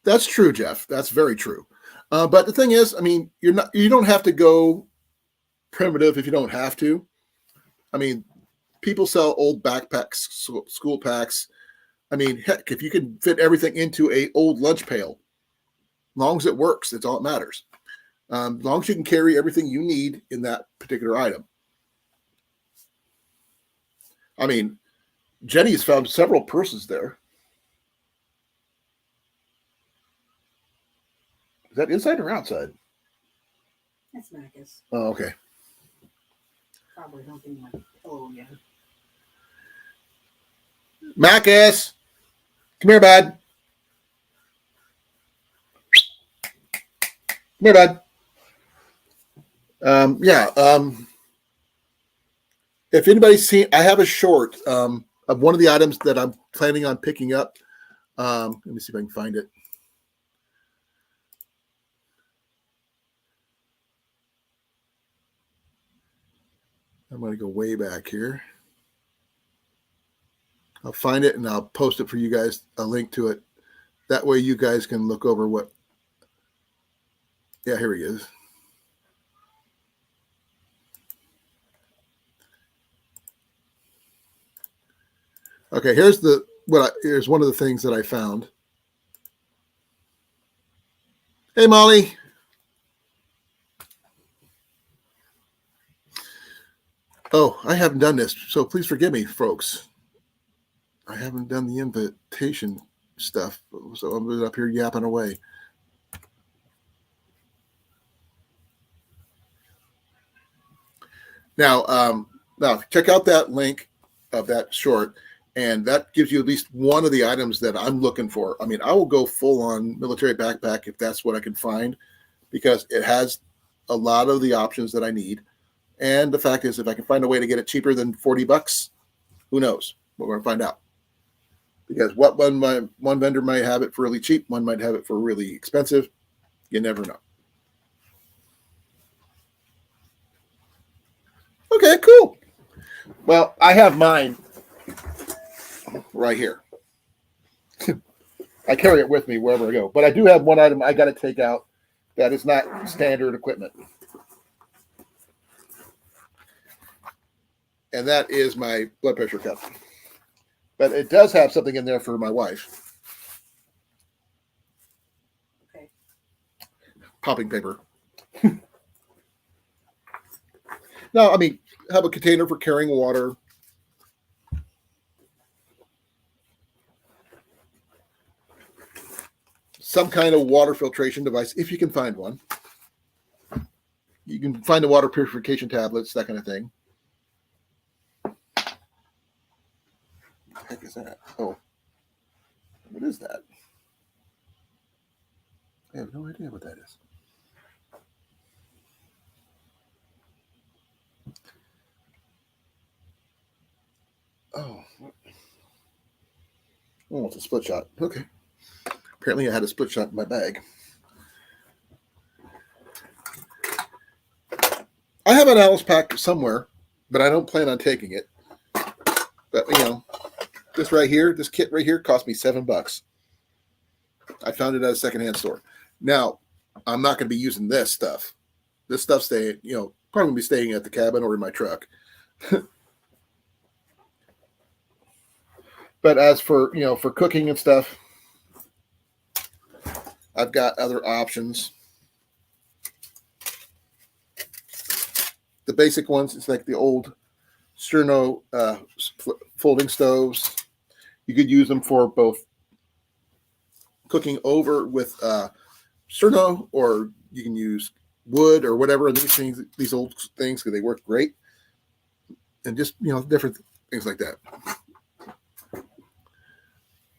That's true, Jeff. That's very true. But the thing is, I mean, you don't have to go primitive if you don't have to. I mean, people sell old backpacks, school packs. I mean, heck, if you can fit everything into a old lunch pail, as long as it works, that's all that matters. As long as you can carry everything you need in that particular item. I mean, Jenny's found several purses there. Is that inside or outside? That's Marcus. Oh, okay. Probably humping my pillow again. Marcus, come here, bud. Come here, bud. If anybody's seen, I have a short of one of the items that I'm planning on picking up. Let me see if I can find it. I'm going to go way back here. I'll find it and I'll post it for you guys, a link to it. That way you guys can look over what. Yeah, here he is. Okay, here's one of the things that I found. Hey, Molly. Oh, I haven't done this, so please forgive me, folks. I haven't done the invitation stuff, so I'm up here yapping away. Now check out that link of that short, and that gives you at least one of the items that I'm looking for. I mean, I will go full on military backpack if that's what I can find, because it has a lot of the options that I need. And the fact is, if I can find a way to get it cheaper than $40, who knows? We're going to find out. Because one vendor might have it for really cheap, one might have it for really expensive. You never know. Okay, cool. Well, I have mine right here. I carry it with me wherever I go. But I do have one item I got to take out that is not standard equipment. And that is my blood pressure cup. But it does have something in there for my wife. Okay. Popping paper. No, I mean, have a container for carrying water. Some kind of water filtration device, if you can find one. You can find the water purification tablets, that kind of thing. What the heck is that? Oh, what is that? I have no idea what that is. Oh, it's a split shot. Okay. Apparently I had a split shot in my bag. I have an Alice pack somewhere, but I don't plan on taking it. But, this right here, this kit right here cost me $7. I found it at a secondhand store. Now, I'm not going to be using this stuff. This stuff's staying, probably going to be staying at the cabin or in my truck. But as for, for cooking and stuff, I've got other options. The basic ones, it's like the old Sterno folding stoves. You could use them for both cooking over with Sterno, or you can use wood or whatever. And these old things, because they work great. and just different things like that.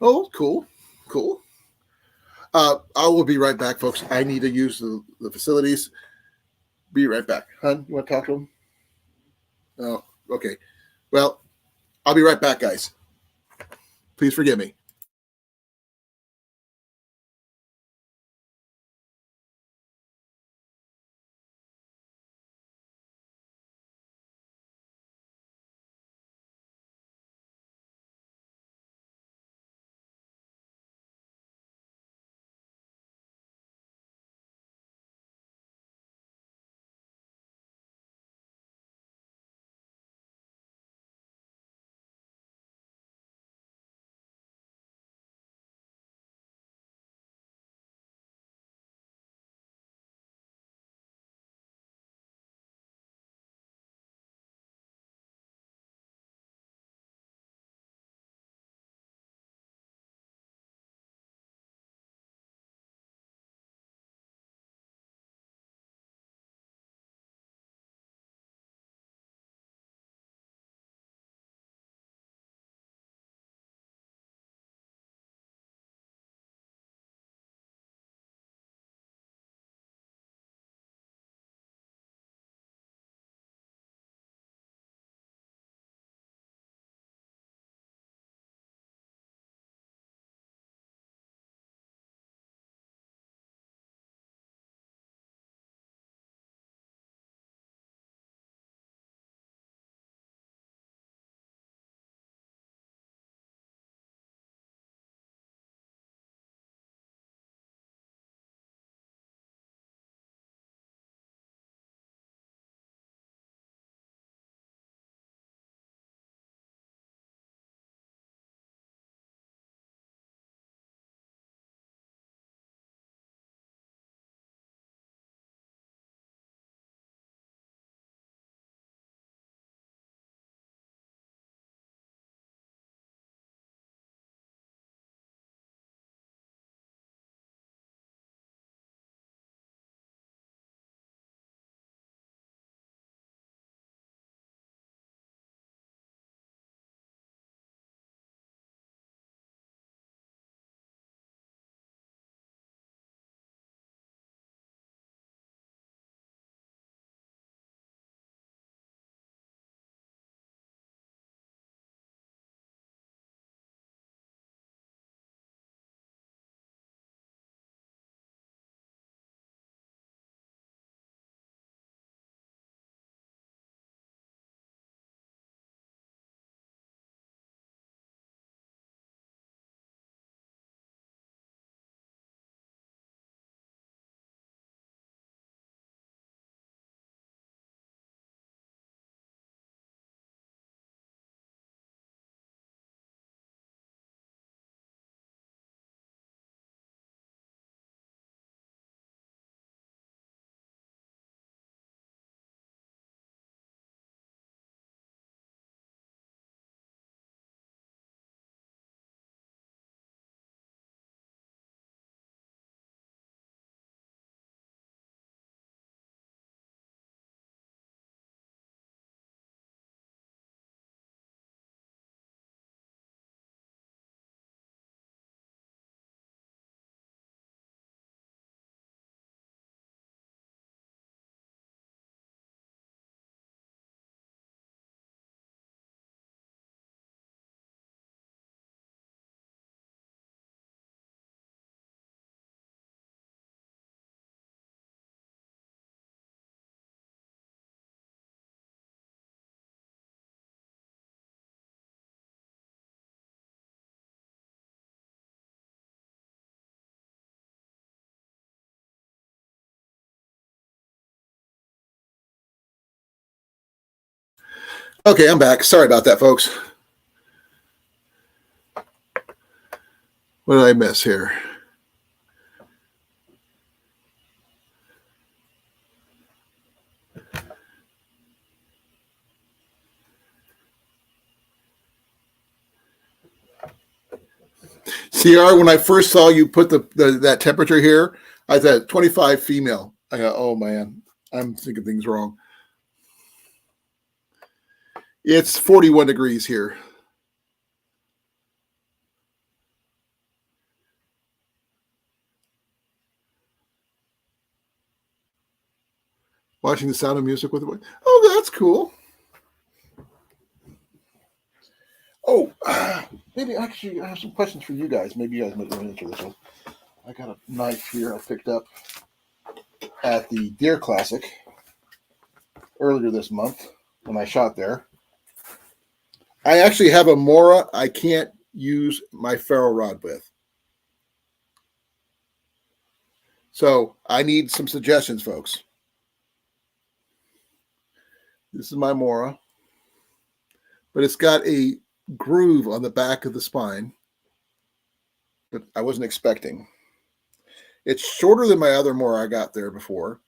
Oh, cool, cool. I will be right back, folks. I need to use the facilities. Be right back. Hun, you want to talk to him? Oh, okay. Well, I'll be right back, guys. Please forgive me. Okay, I'm back. Sorry about that, folks. What did I miss here? CR, when I first saw you put that temperature here, I said 25 female. I go, oh man, I'm thinking things wrong. It's 41 degrees here. Watching The Sound of Music with. Oh, that's cool. Oh, maybe actually I have some questions for you guys. Maybe you guys might want to answer this one. I got a knife here I picked up at the Deer Classic earlier this month when I shot there. I actually have a Mora I can't use my ferro rod with. So I need some suggestions, folks. This is my Mora, but it's got a groove on the back of the spine that I wasn't expecting. It's shorter than my other Mora I got there before,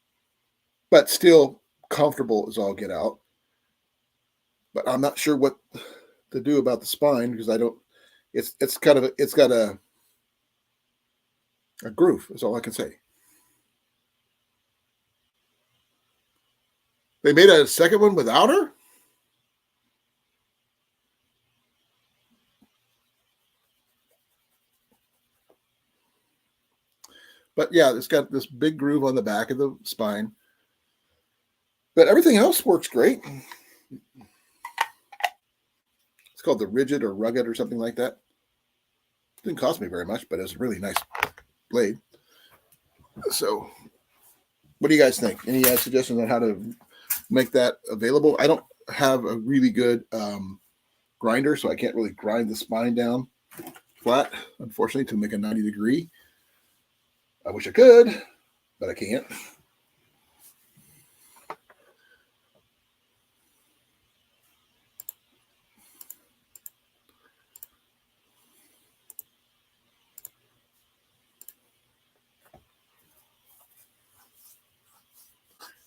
but still comfortable as all get out. But I'm not sure what to do about the spine because I don't. It's kind of it's got a groove. Is all I can say. They made a second one without her. But yeah, it's got this big groove on the back of the spine. But everything else works great. It's called the Rigid or Rugged or something like that. It didn't cost me very much, but it was a really nice blade. So, what do you guys think? Any suggestions on how to make that available? I don't have a really good grinder, so I can't really grind the spine down flat, unfortunately, to make a 90-degree. I wish I could, but I can't.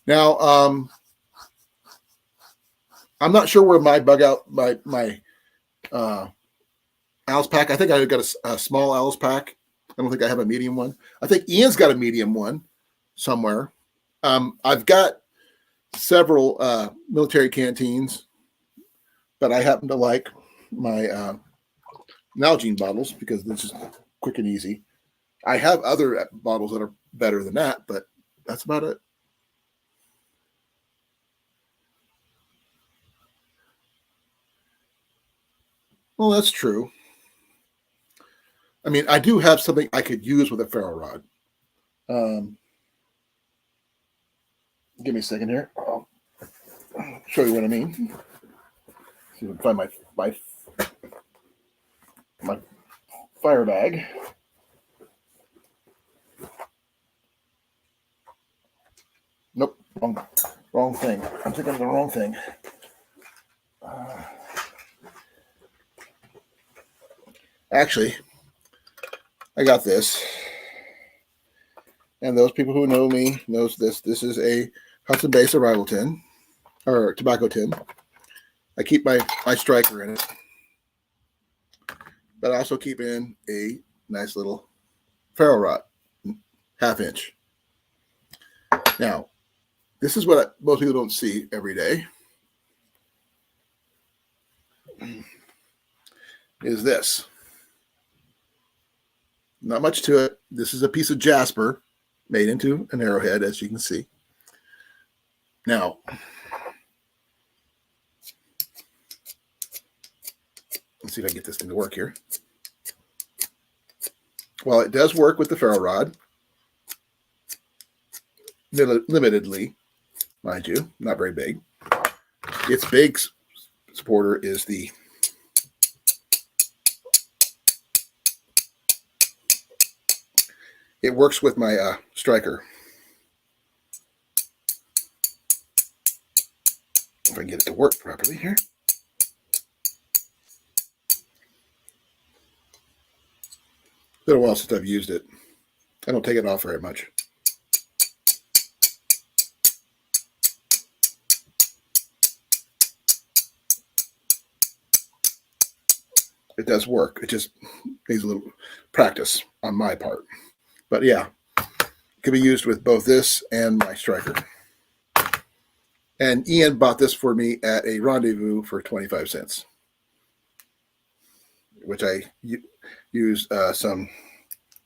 Now, I'm not sure where my bug out my Alice pack. I think I got a small Alice pack. I don't think I have a medium one. I think Ian's got a medium one somewhere. I've got several military canteens, but I happen to like my Nalgene bottles because it's just quick and easy. I have other bottles that are better than that, but that's about it. Well, that's true. I mean, I do have something I could use with a ferro rod. Give me a second here. I'll show you what I mean. See if I can find my fire bag. Nope, wrong thing. I'm thinking of the wrong thing. Actually, I got this. And those people who know me knows this. This is a Hudson Bay survival tin or tobacco tin. I keep my striker in it, but I also keep in a nice little ferro rod, 1/2 inch. Now, this is what most people don't see every day. Is this. Not much to it. This is a piece of jasper made into an arrowhead, as you can see. Now, let's see if I can get this thing to work here. Well, it does work with the ferro rod, limitedly, mind you, not very big. Its big supporter is the it works with my striker. If I can get it to work properly here. Been a while since I've used it. I don't take it off very much. It does work. It just needs a little practice on my part. But yeah, it can be used with both this and my striker. And Ian bought this for me at a rendezvous for 25 cents, which I used some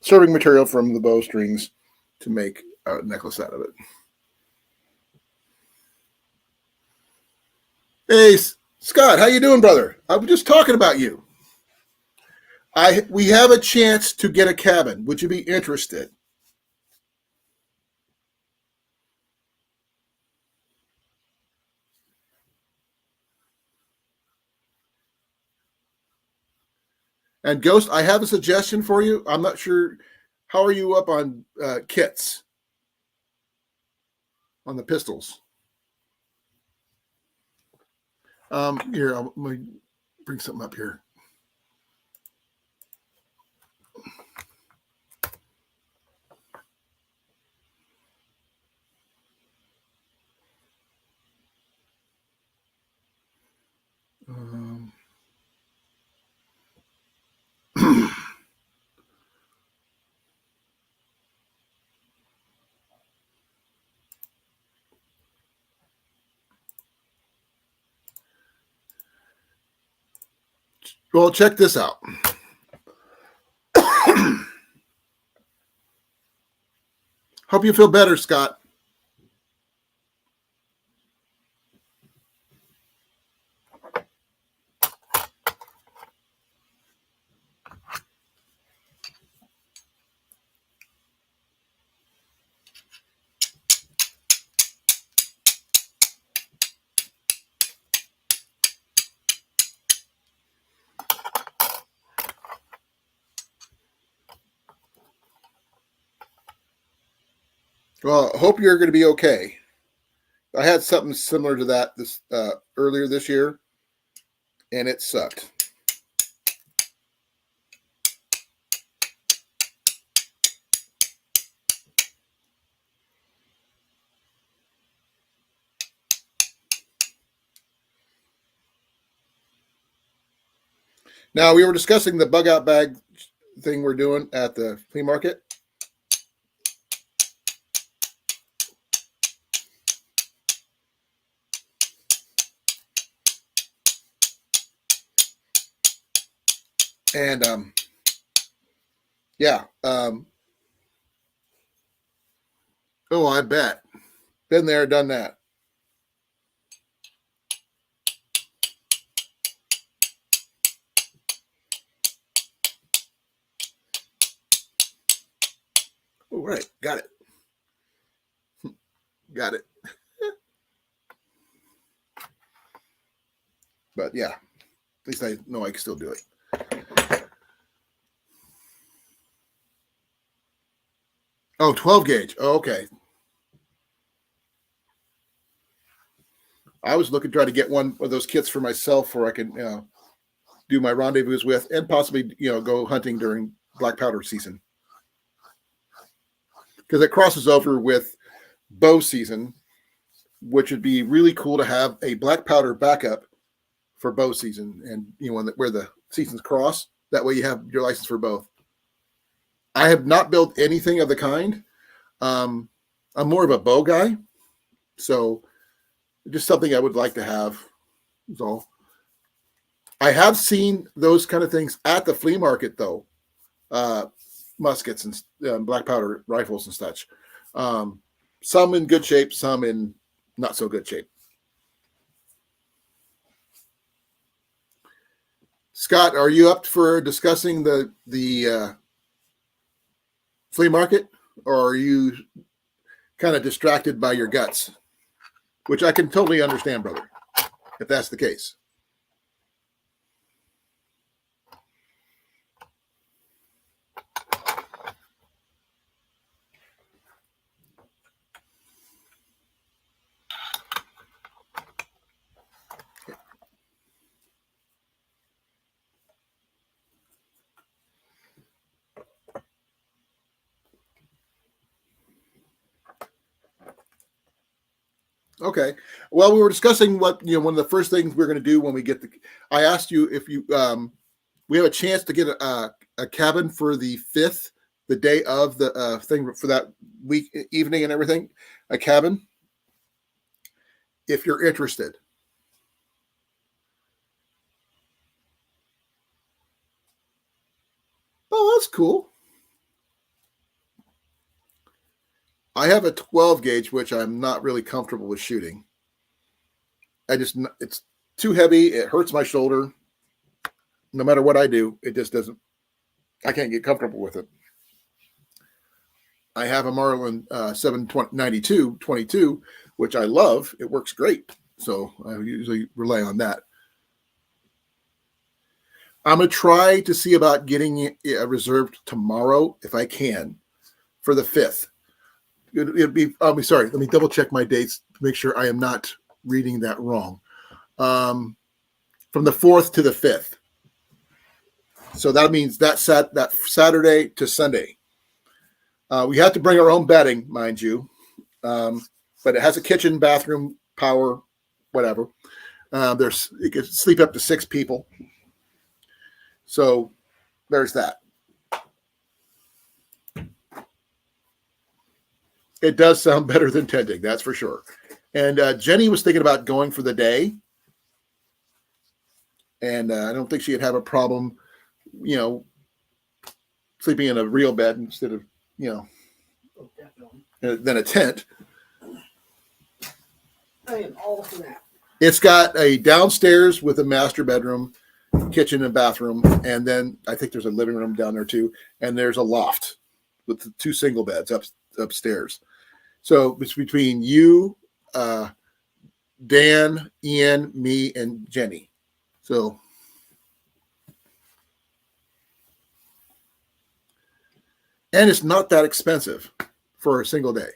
serving material from the bowstrings to make a necklace out of it. Hey, Scott, how you doing, brother? I'm just talking about you. We have a chance to get a cabin. Would you be interested? And Ghost, I have a suggestion for you. I'm not sure. How are you up on kits on the pistols? Here, let me bring something up here. Well, check this out. Hope you feel better, Scott. Well, hope you're going to be okay. I had something similar to that this earlier this year, and it sucked. Now, we were discussing the bug out bag thing we're doing at the flea market. And yeah, oh, I bet. Been there, done that. Oh, right. Got it. Got it. But yeah, at least I know I can still do it. Oh, 12 gauge. Oh, okay. I was looking to try to get one of those kits for myself where I can do my rendezvous with and possibly, go hunting during black powder season. Because it crosses over with bow season, which would be really cool to have a black powder backup for bow season, and where the seasons cross. That way, you have your license for both. I have not built anything of the kind. I'm more of a bow guy, so just something I would like to have. Is all. I have seen those kind of things at the flea market, though. Muskets and black powder rifles and such. Some in good shape, some in not so good shape. Scott, are you up for discussing the flea market, or are you kind of distracted by your guts? Which I can totally understand, brother, if that's the case. Okay. Well, we were discussing what one of the first things we're going to do when we get I asked you if we have a chance to get a cabin for the 5th, the day of the thing for that week evening and everything, a cabin. if you're interested. Oh, that's cool. I have a 12 gauge, which I'm not really comfortable with shooting. It's too heavy. It hurts my shoulder. No matter what I do, it just doesn't, I can't get comfortable with it. I have a Marlin 792 22, which I love. It works great. So I usually rely on that. I'm going to try to see about getting it reserved tomorrow if I can for the 5th. I'll be sorry. Let me double check my dates to make sure I am not reading that wrong. From the 4th to the 5th. So that means that Saturday to Sunday. We have to bring our own bedding, mind you. But it has a kitchen, bathroom, power, whatever. It can sleep up to 6 people. So there's that. It does sound better than tenting, that's for sure. And Jenny was thinking about going for the day. And I don't think she'd have a problem, sleeping in a real bed instead of, than a tent. I am all for that. It's got a downstairs with a master bedroom, kitchen and bathroom, and then I think there's a living room down there too, and there's a loft with 2 single beds upstairs. So it's between you, Dan, Ian, me, and Jenny. So and it's not that expensive for a single day.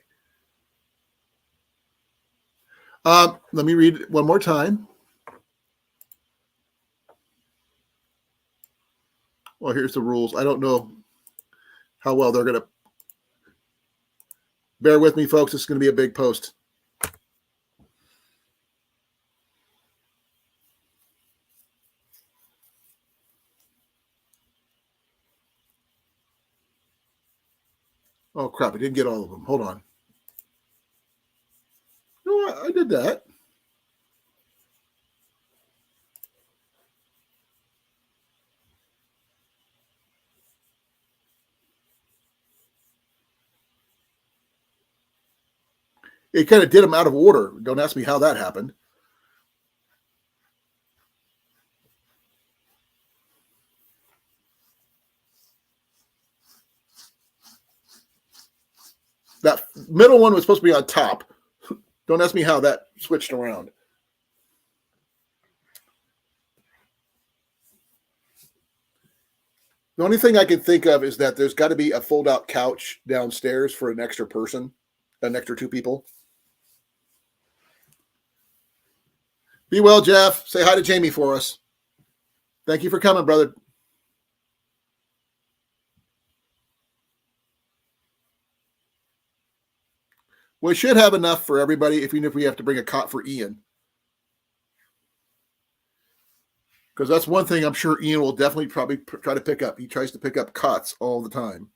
Let me read it one more time. Well, here's the rules. I don't know how well they're going to. Bear with me, folks. It's going to be a big post. Oh, crap. I didn't get all of them. Hold on. No, I did that. It kind of did them out of order. Don't ask me how that happened. That middle one was supposed to be on top. Don't ask me how that switched around. The only thing I can think of is that there's got to be a fold-out couch downstairs for an extra person, an extra 2 people. Be well, Jeff. Say hi to Jamie for us. Thank you for coming, brother. We should have enough for everybody, even if we have to bring a cot for Ian. Because that's one thing I'm sure Ian will definitely probably try to pick up. He tries to pick up cots all the time.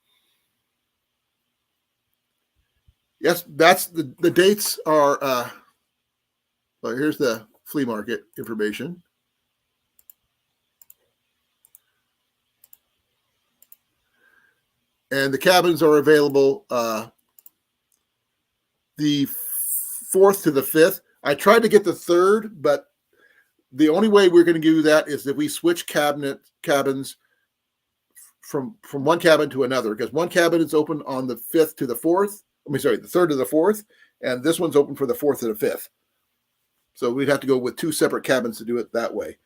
Yes, that's the dates are. Well, here's the flea market information. And the cabins are available the 4th to the 5th. I tried to get the 3rd, but the only way we're going to do that is if we switch cabins from one cabin to another, because one cabin is open on the 5th to the 4th. The 3rd to the 4th, and this one's open for the 4th to the 5th. So we'd have to go with 2 separate cabins to do it that way,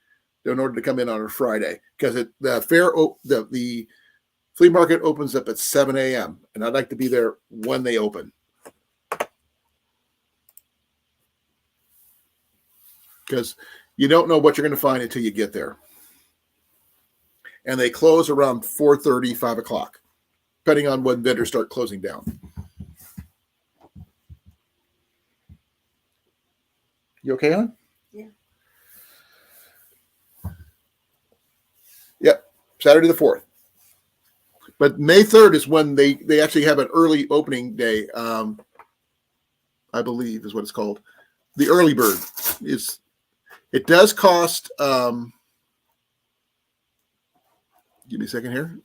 in order to come in on a Friday, because the flea market opens up at 7 a.m. and I'd like to be there when they open. Because you don't know what you're going to find until you get there. And they close around 4:30, 5 o'clock, depending on when vendors start closing down. You okay, hon? Yeah. Yep, Saturday the 4th. But May 3rd is when they actually have an early opening day, I believe is what it's called. the early bird is. It does cost. Give me a second here.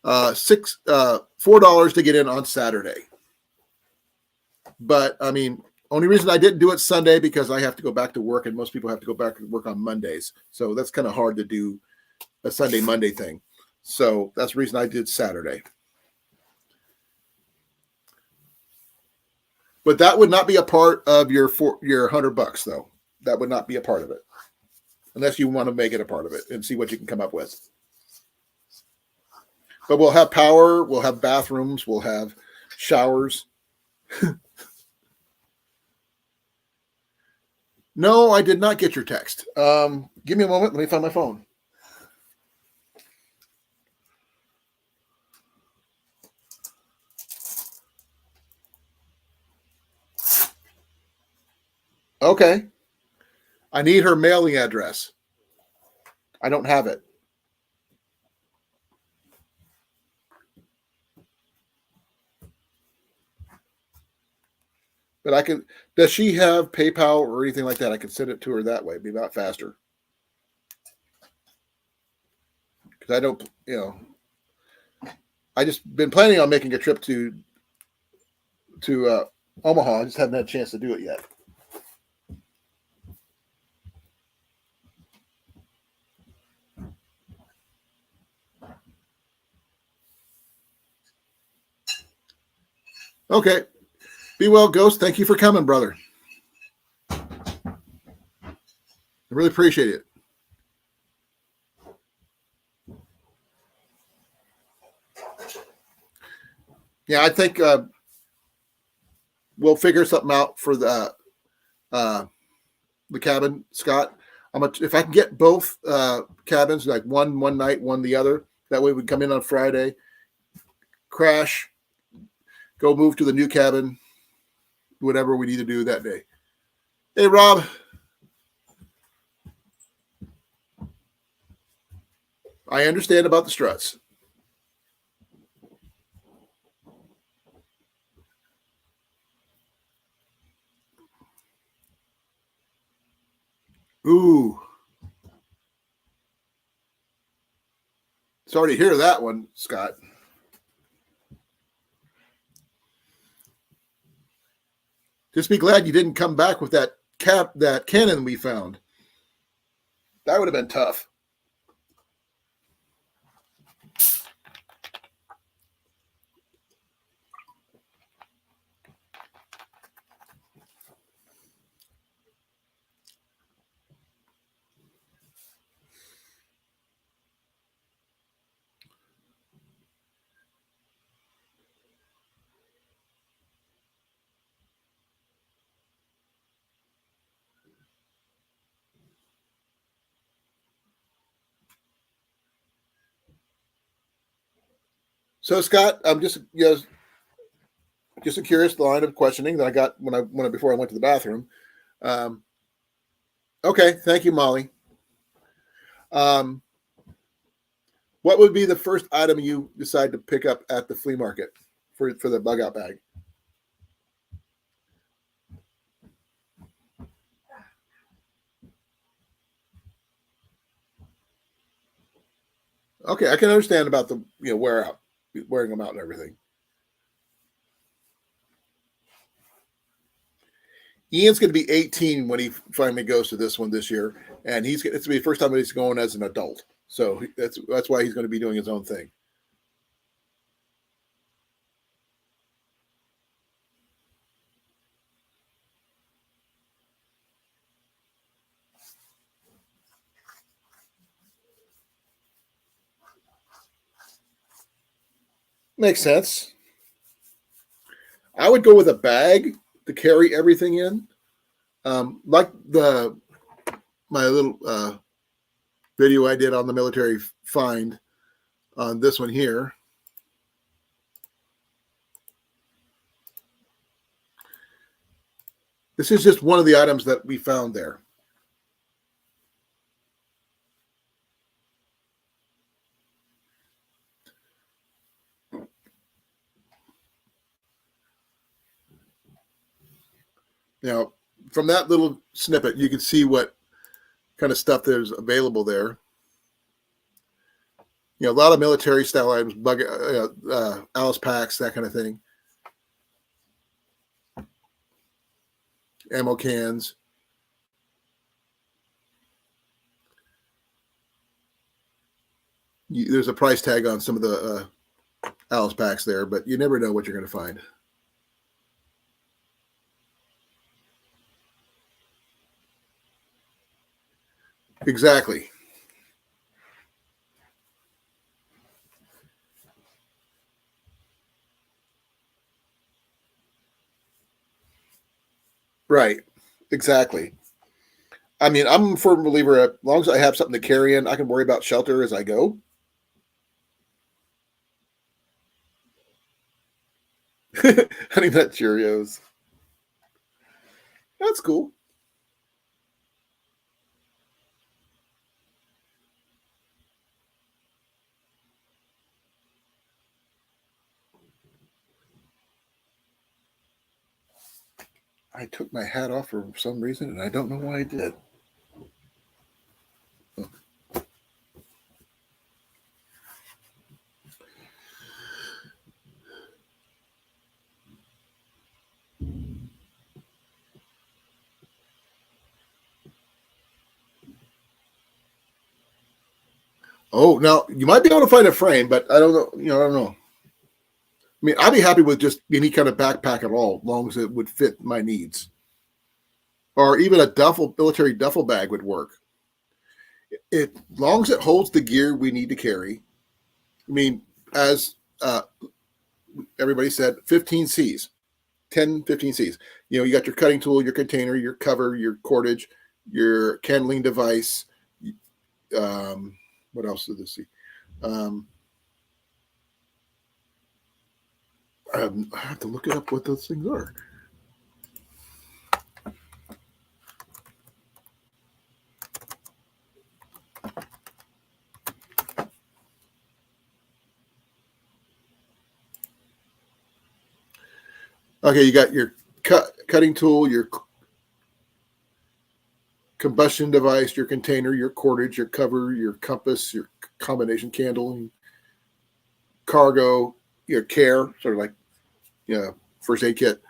$4 to get in on Saturday. But I mean, only reason I didn't do it Sunday because I have to go back to work, and most people have to go back to work on Mondays. So that's kind of hard to do a Sunday Monday thing. So that's the reason I did Saturday. But that would not be a part of your $100 though. That would not be a part of it, unless you want to make it a part of it and see what you can come up with. But we'll have power, we'll have bathrooms, we'll have showers. No, I did not get your text. Give me a moment. Let me find my phone. Okay. I need her mailing address. I don't have it. But I can. Does she have PayPal or anything like that? I can send it to her that way. It'd be a lot faster. Because I don't, I just been planning on making a trip to Omaha. I just haven't had a chance to do it yet. Okay. Be well, Ghost. Thank you for coming, brother. I really appreciate it. Yeah, I think we'll figure something out for the cabin, Scott. If I can get both cabins, like one night, one the other. That way we come in on Friday, crash, go move to the new cabin, whatever we need to do that day. Hey, Rob. I understand about the struts. Ooh. Sorry to hear that one, Scott. Just be glad you didn't come back with that cannon we found. That would have been tough. So, Scott, I'm just a curious line of questioning that I got before I went to the bathroom. Um, okay, thank you, Molly. What would be the first item you decide to pick up at the flea market for the bug out bag? Okay, I can understand about the wearing them out and everything. Ian's going to be 18 when he finally goes to this one this year, and it's going to be the first time he's going as an adult. So that's why he's going to be doing his own thing. Makes sense. I would go with a bag to carry everything in, like my little video I did on the military find on this one here. This is just one of the items that we found there. Now, from that little snippet, you can see what kind of stuff there's available there. A lot of military style items, Alice packs, that kind of thing. Ammo cans. There's a price tag on some of the Alice packs there, but you never know what you're going to find. Exactly. Right. Exactly. I mean, I'm a firm believer. As long as I have something to carry in, I can worry about shelter as I go. Honey Nut Cheerios. That's cool. I took my hat off for some reason, and I don't know why I did. Oh, now you might be able to find a frame, but I don't know. I don't know. I mean, I'd be happy with just any kind of backpack at all, as long as it would fit my needs. Or even a military duffel bag would work. As long as it holds the gear we need to carry. I mean, as everybody said, 15 C's, 10, 15 C's. You got your cutting tool, your container, your cover, your cordage, your kindling device. What else did this see? I have to look it up what those things are. Okay, you got your cutting tool, your combustion device, your container, your cordage, your cover, your compass, your combination candle, cargo, your care, sort of like first aid kit,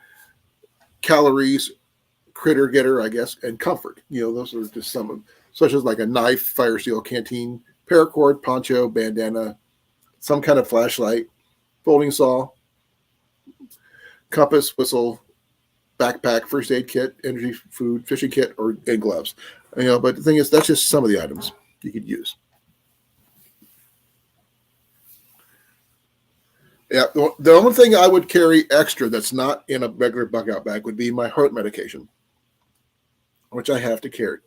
calories, critter getter, I guess, and comfort. Those are just some of, such as like a knife, fire seal, canteen, paracord, poncho, bandana, some kind of flashlight, folding saw, compass, whistle, backpack, first aid kit, energy food, fishing kit, and gloves. But the thing is, that's just some of the items you could use. Yeah, the only thing I would carry extra that's not in a regular bug out bag would be my heart medication, which I have to carry.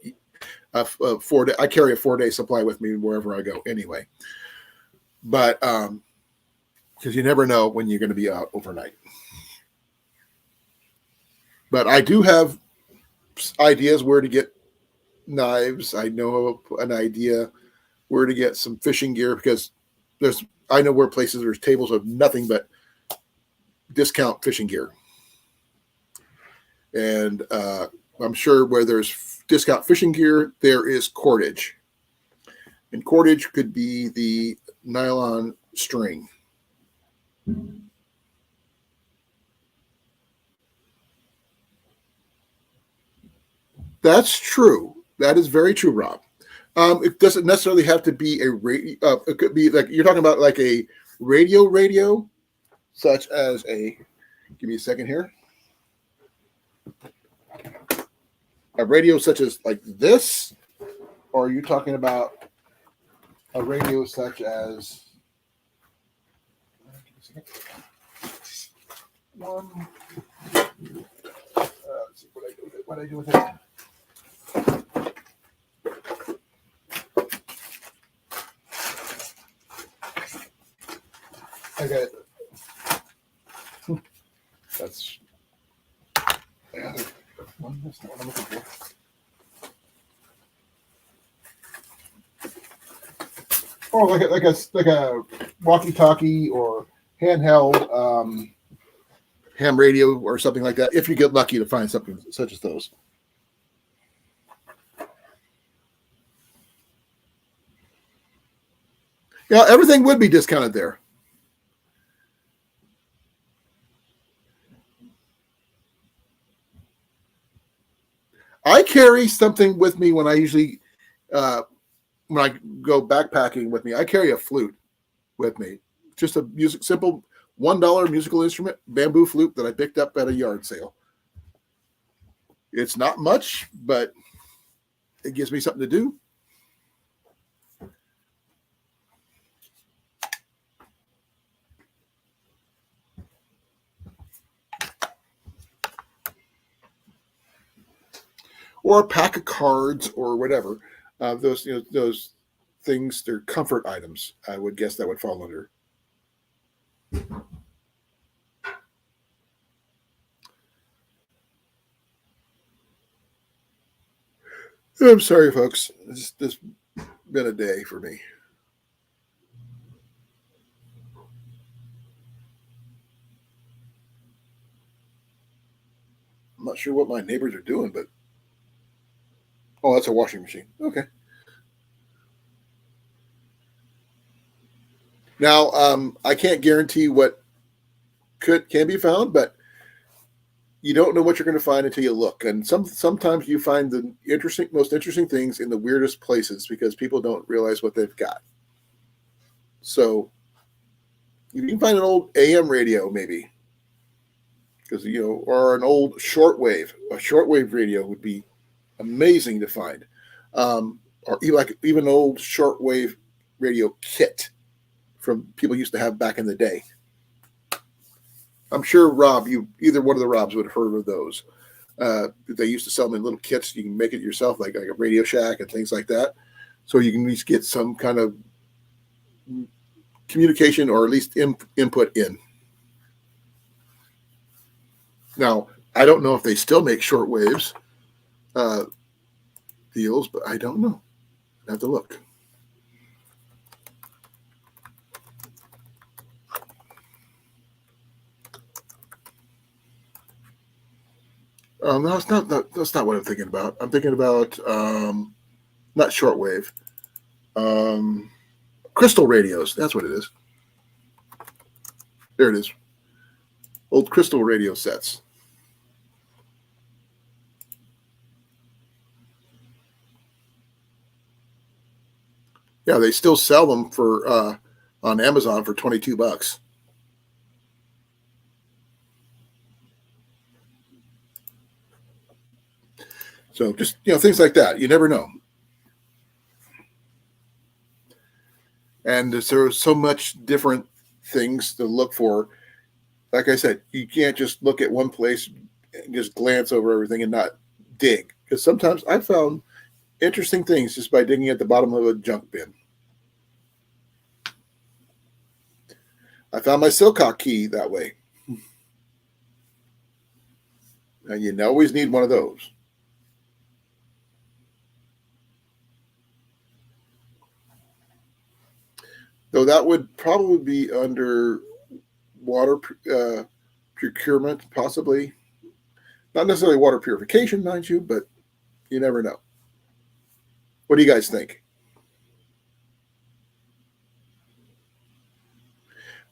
I carry a 4-day supply with me wherever I go anyway. But because you never know when you're going to be out overnight. But I do have ideas where to get knives. I know an idea where to get some fishing gear, because I know where there's tables of nothing but discount fishing gear. And I'm sure where there's discount fishing gear, there is cordage. And cordage could be the nylon string. That's true. That is very true, Rob. It doesn't necessarily have to be a radio. It could be like you're talking about, like a radio, such as a. Give me a second here. A radio such as like this, or are you talking about a radio such as one? Let's see what I do with it. I got it. That's one. That's not what I'm looking for. Oh, like a walkie-talkie or handheld ham radio or something like that, if you get lucky to find something such as those. Yeah, everything would be discounted there. I carry something with me when I go backpacking with me. I carry a flute with me, just a simple $1 musical instrument, bamboo flute that I picked up at a yard sale. It's not much, but it gives me something to do. Or a pack of cards or whatever. Those things, they're comfort items. I would guess that would fall under. I'm sorry, folks. This been a day for me. I'm not sure what my neighbors are doing, but that's a washing machine. Okay. Now, I can't guarantee what can be found, but you don't know what you're going to find until you look. And sometimes you find the most interesting things in the weirdest places because people don't realize what they've got. So you can find an old AM radio, maybe, because or an old shortwave. A shortwave radio would be amazing to find, or even an old shortwave radio kit from people used to have back in the day. I'm sure Rob, either one of the Robs would have heard of those. They used to sell them in little kits. You can make it yourself, like a Radio Shack and things like that. So you can at least get some kind of communication or at least input in. Now, I don't know if they still make shortwaves deals, but I don't know. I have to look. No, that's not what I'm thinking about. I'm thinking about not shortwave, crystal radios. That's what it is. There it is. Old crystal radio sets. Yeah, they still sell them for on Amazon for $22. So just things like that. You never know. And there's so much different things to look for. Like I said, you can't just look at one place and just glance over everything and not dig. Because sometimes I found interesting things just by digging at the bottom of a junk bin. I found my Silcock key that way. And you always need one of those. Though that would probably be under water procurement, possibly. Not necessarily water purification, mind you, but you never know. What do you guys think?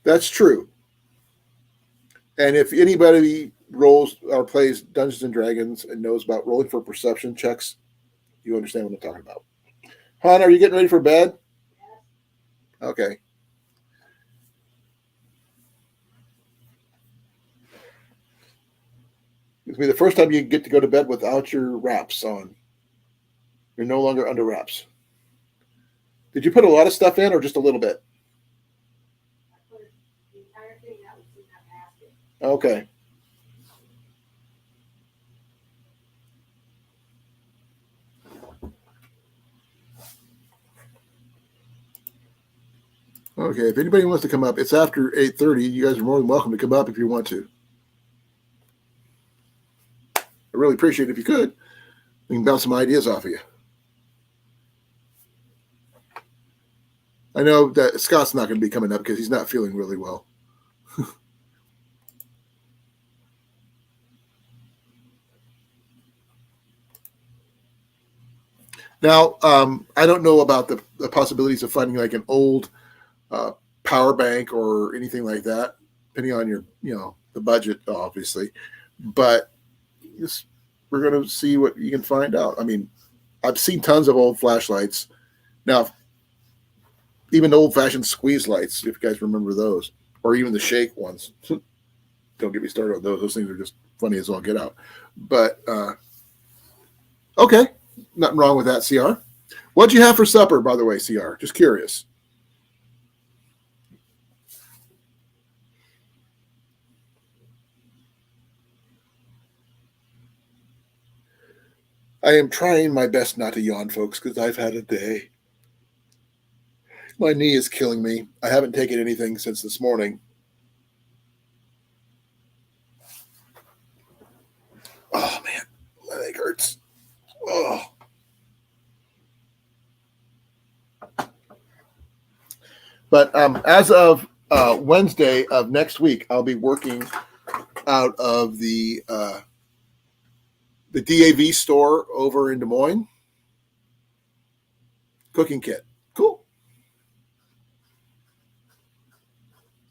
That's true. And if anybody rolls or plays Dungeons and Dragons and knows about rolling for perception checks, you understand what I'm talking about. Han, are you getting ready for bed? Okay. It'll be the first time you get to go to bed without your wraps on. You're no longer under wraps. Did you put a lot of stuff in or just a little bit? I put the entire thing that was in that basket. Okay. Okay, if anybody wants to come up, it's after 8:30. You guys are more than welcome to come up if you want to. I really appreciate it if you could. We can bounce some ideas off of you. I know that Scott's not going to be coming up because he's not feeling really well. Now, I don't know about the possibilities of finding like an old uh, power bank or anything like that, depending on your, the budget, obviously. But just, we're going to see what you can find out. I mean, I've seen tons of old flashlights. Now, even old fashioned squeeze lights, if you guys remember those, or even the shake ones. Don't get me started on those. Those things are just funny as all get out. But okay, nothing wrong with that, CR. What'd you have for supper, by the way, CR? Just curious. I am trying my best not to yawn, folks, because I've had a day. My knee is killing me. I haven't taken anything since this morning. Oh man, my leg hurts. Oh. But as of Wednesday of next week, I'll be working out of the DAV store over in Des Moines. Cooking kit. Cool.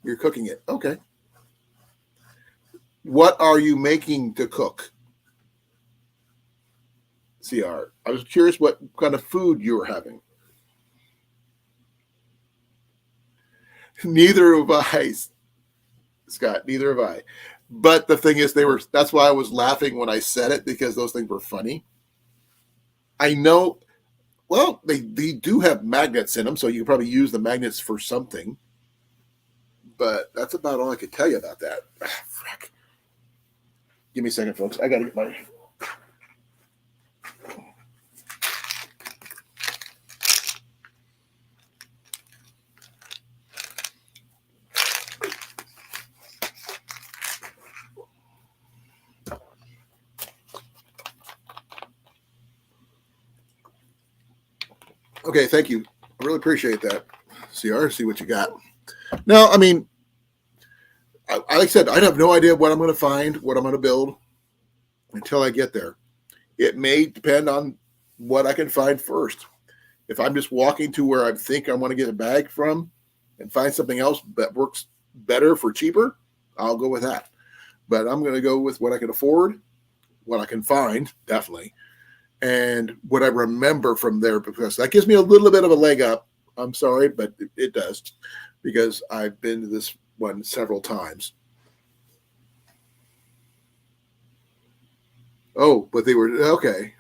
You're cooking it. Okay. What are you making to cook? CR. I was curious what kind of food you were having. Neither have I, Scott. Neither have I. But the thing is, that's why I was laughing when I said it, because those things were funny. I know, well, they do have magnets in them, so you can probably use the magnets for something. But that's about all I could tell you about that. Frick. Give me a second, folks. I got to get my. Okay, thank you. I really appreciate that. CR, see what you got. Now, I mean, like I said, I have no idea what I'm going to find, what I'm going to build until I get there. It may depend on what I can find first. If I'm just walking to where I think I want to get a bag from and find something else that works better for cheaper, I'll go with that. But I'm going to go with what I can afford, what I can find, definitely, and what I remember from there, because that gives me a little bit of a leg up. I'm sorry, but it does, because I've been to this one several times. Oh, but they were okay.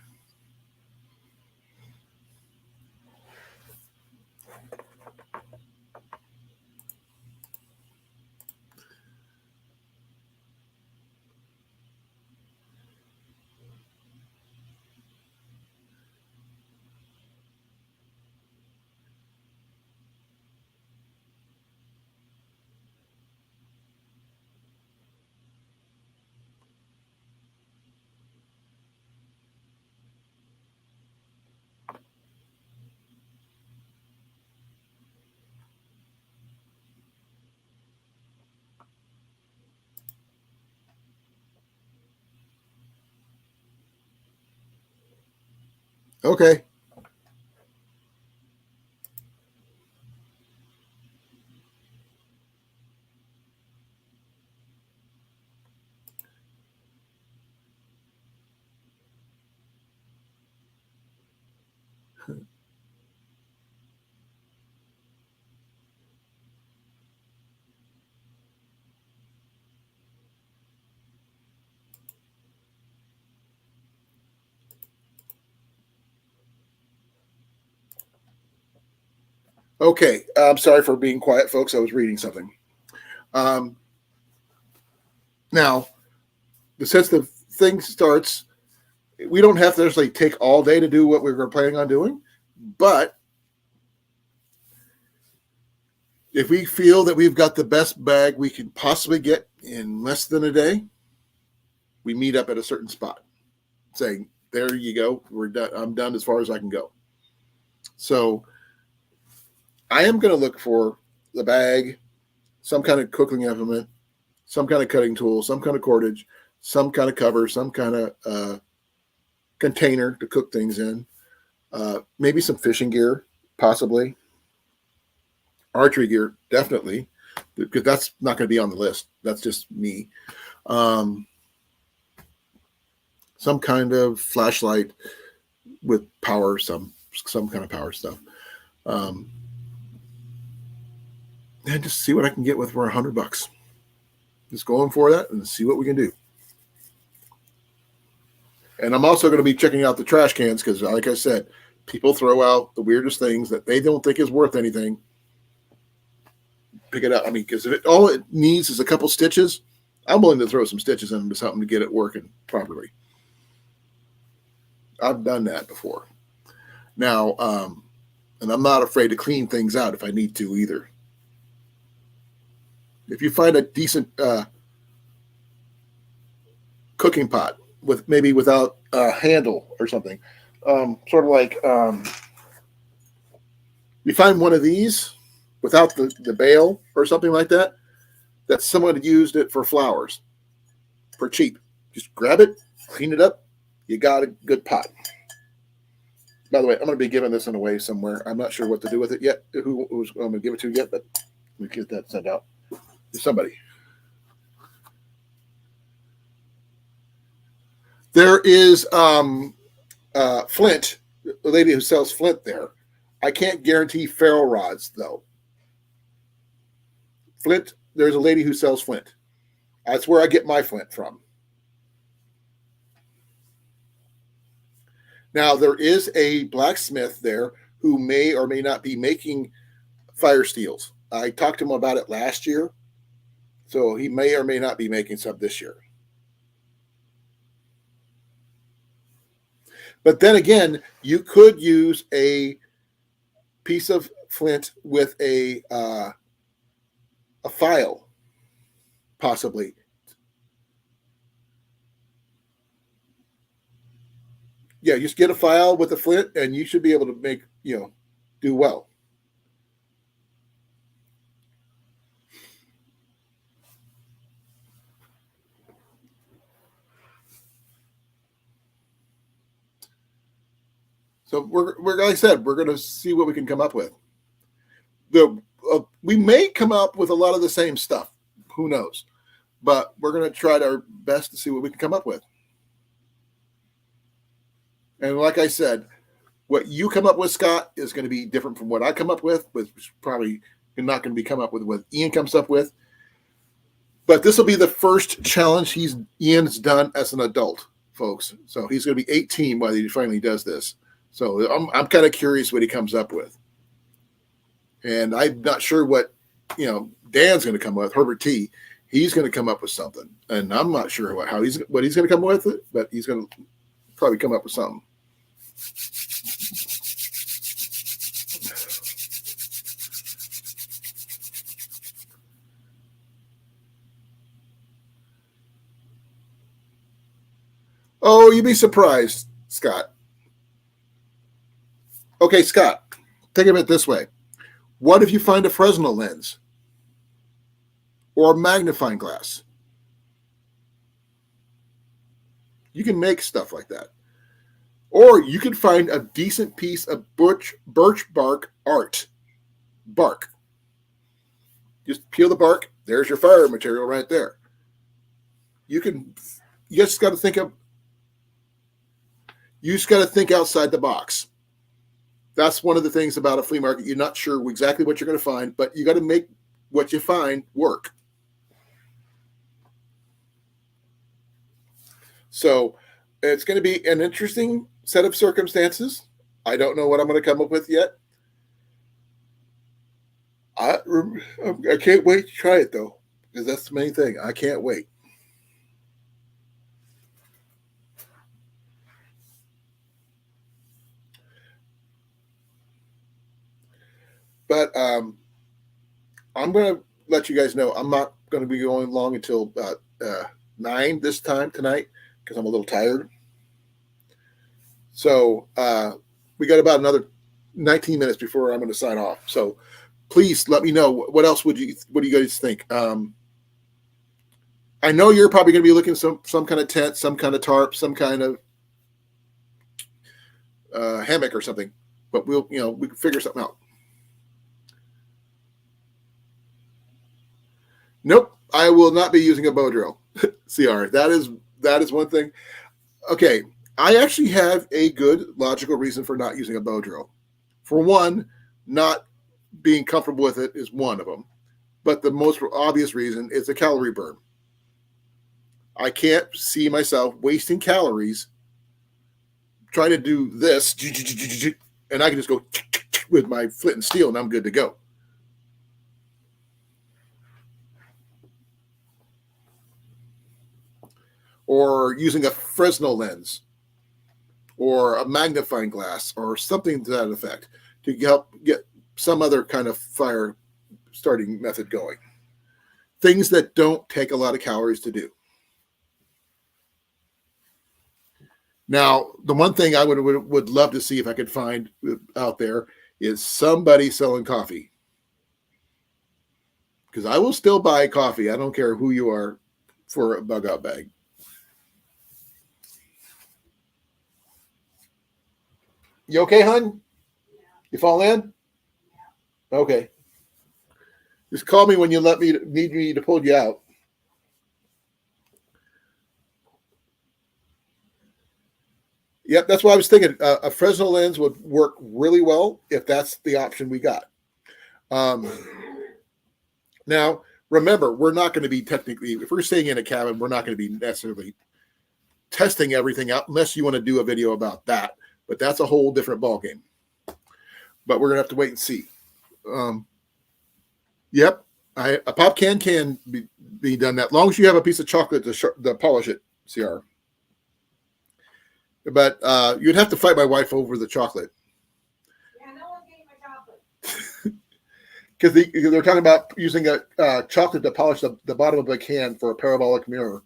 Okay. Okay. I'm sorry for being quiet, folks. I was reading something. Um, Now, since the thing starts, we don't have to necessarily take all day to do what we were planning on doing. But if we feel that we've got the best bag we can possibly get in less than a day, we meet up at a certain spot, saying, "There you go. We're done. I'm done as far as I can go." So I am going to look for the bag, some kind of cooking implement, some kind of cutting tool, some kind of cordage, some kind of cover, some kind of container to cook things in. Maybe some fishing gear, possibly. Archery gear, definitely, because that's not going to be on the list. That's just me. Um, some kind of flashlight with power, some kind of power stuff. Um, and just see what I can get with for $100. Just going for that and see what we can do. And I'm also going to be checking out the trash cans because, like I said, people throw out the weirdest things that they don't think is worth anything. Pick it up. I mean, because if all it needs is a couple stitches, I'm willing to throw some stitches into something to get it working properly. I've done that before. Now, and I'm not afraid to clean things out if I need to either. If you find a decent cooking pot with maybe without a handle or something, sort of like you find one of these without the bail or something like that, that someone used it for flowers for cheap. Just grab it, clean it up, you got a good pot. By the way, I'm going to be giving this one away somewhere. I'm not sure what to do with it yet, who's I'm going to give it to yet, but we get that sent out to somebody. There is Flint, the lady who sells Flint there. I can't guarantee ferro rods, though. Flint, there's a lady who sells Flint. That's where I get my Flint from. Now, there is a blacksmith there who may or may not be making fire steels. I talked to him about it last year, so he may or may not be making some this year. But then again, you could use a piece of flint with a file, possibly. Yeah, just get a file with a flint, and you should be able to make, do well. So we're like I said, we're going to see what we can come up with. We may come up with a lot of the same stuff. Who knows? But we're going to try our best to see what we can come up with. And like I said, what you come up with, Scott, is going to be different from what I come up with, which is probably not going to be come up with what Ian comes up with. But this will be the first challenge Ian's done as an adult, folks. So he's going to be 18 while he finally does this. So I'm kind of curious what he comes up with. And I'm not sure what, Dan's going to come up with, Herbert T. He's going to come up with something. And I'm not sure what he's going to come up with, but he's going to probably come up with something. Oh, you'd be surprised, Scott. Okay, Scott, think of it this way. What if you find a Fresnel lens or a magnifying glass? You can make stuff like that. Or you can find a decent piece of birch bark art. Bark. Just peel the bark. There's your fire material right there. You just got to think outside the box. That's one of the things about a flea market. You're not sure exactly what you're going to find, but you got to make what you find work. So it's going to be an interesting set of circumstances. I don't know what I'm going to come up with yet. I can't wait to try it, though, because that's the main thing. I can't wait. But I'm going to let you guys know I'm not going to be going long until about 9 this time tonight because I'm a little tired. So we got about another 19 minutes before I'm going to sign off. So please let me know what else what do you guys think? I know you're probably going to be looking some kind of tent, some kind of tarp, some kind of hammock or something. But we can figure something out. Nope, I will not be using a bow drill. CR. That is one thing. Okay, I actually have a good logical reason for not using a bow drill. For one, not being comfortable with it is one of them. But the most obvious reason is the calorie burn. I can't see myself wasting calories trying to do this, and I can just go with my flint and steel, and I'm good to go. Or using a Fresnel lens or a magnifying glass or something to that effect to help get some other kind of fire starting method going. Things that don't take a lot of calories to do. Now, the one thing I would love to see if I could find out there is somebody selling coffee. Because I will still buy coffee. I don't care who you are for a bug out bag. You okay, hon? You fall in? Okay. Just call me when you need me to pull you out. Yep, that's what I was thinking. A Fresnel lens would work really well if that's the option we got. Now, remember, we're not going to be technically, if we're staying in a cabin, we're not going to be necessarily testing everything out unless you want to do a video about that. But that's a whole different ballgame. But we're going to have to wait and see. Yep, a pop can be done that, as long as you have a piece of chocolate to polish it, CR. But you'd have to fight my wife over the chocolate. Yeah, no one gave my chocolate. Because they're talking about using a chocolate to polish the bottom of the can for a parabolic mirror.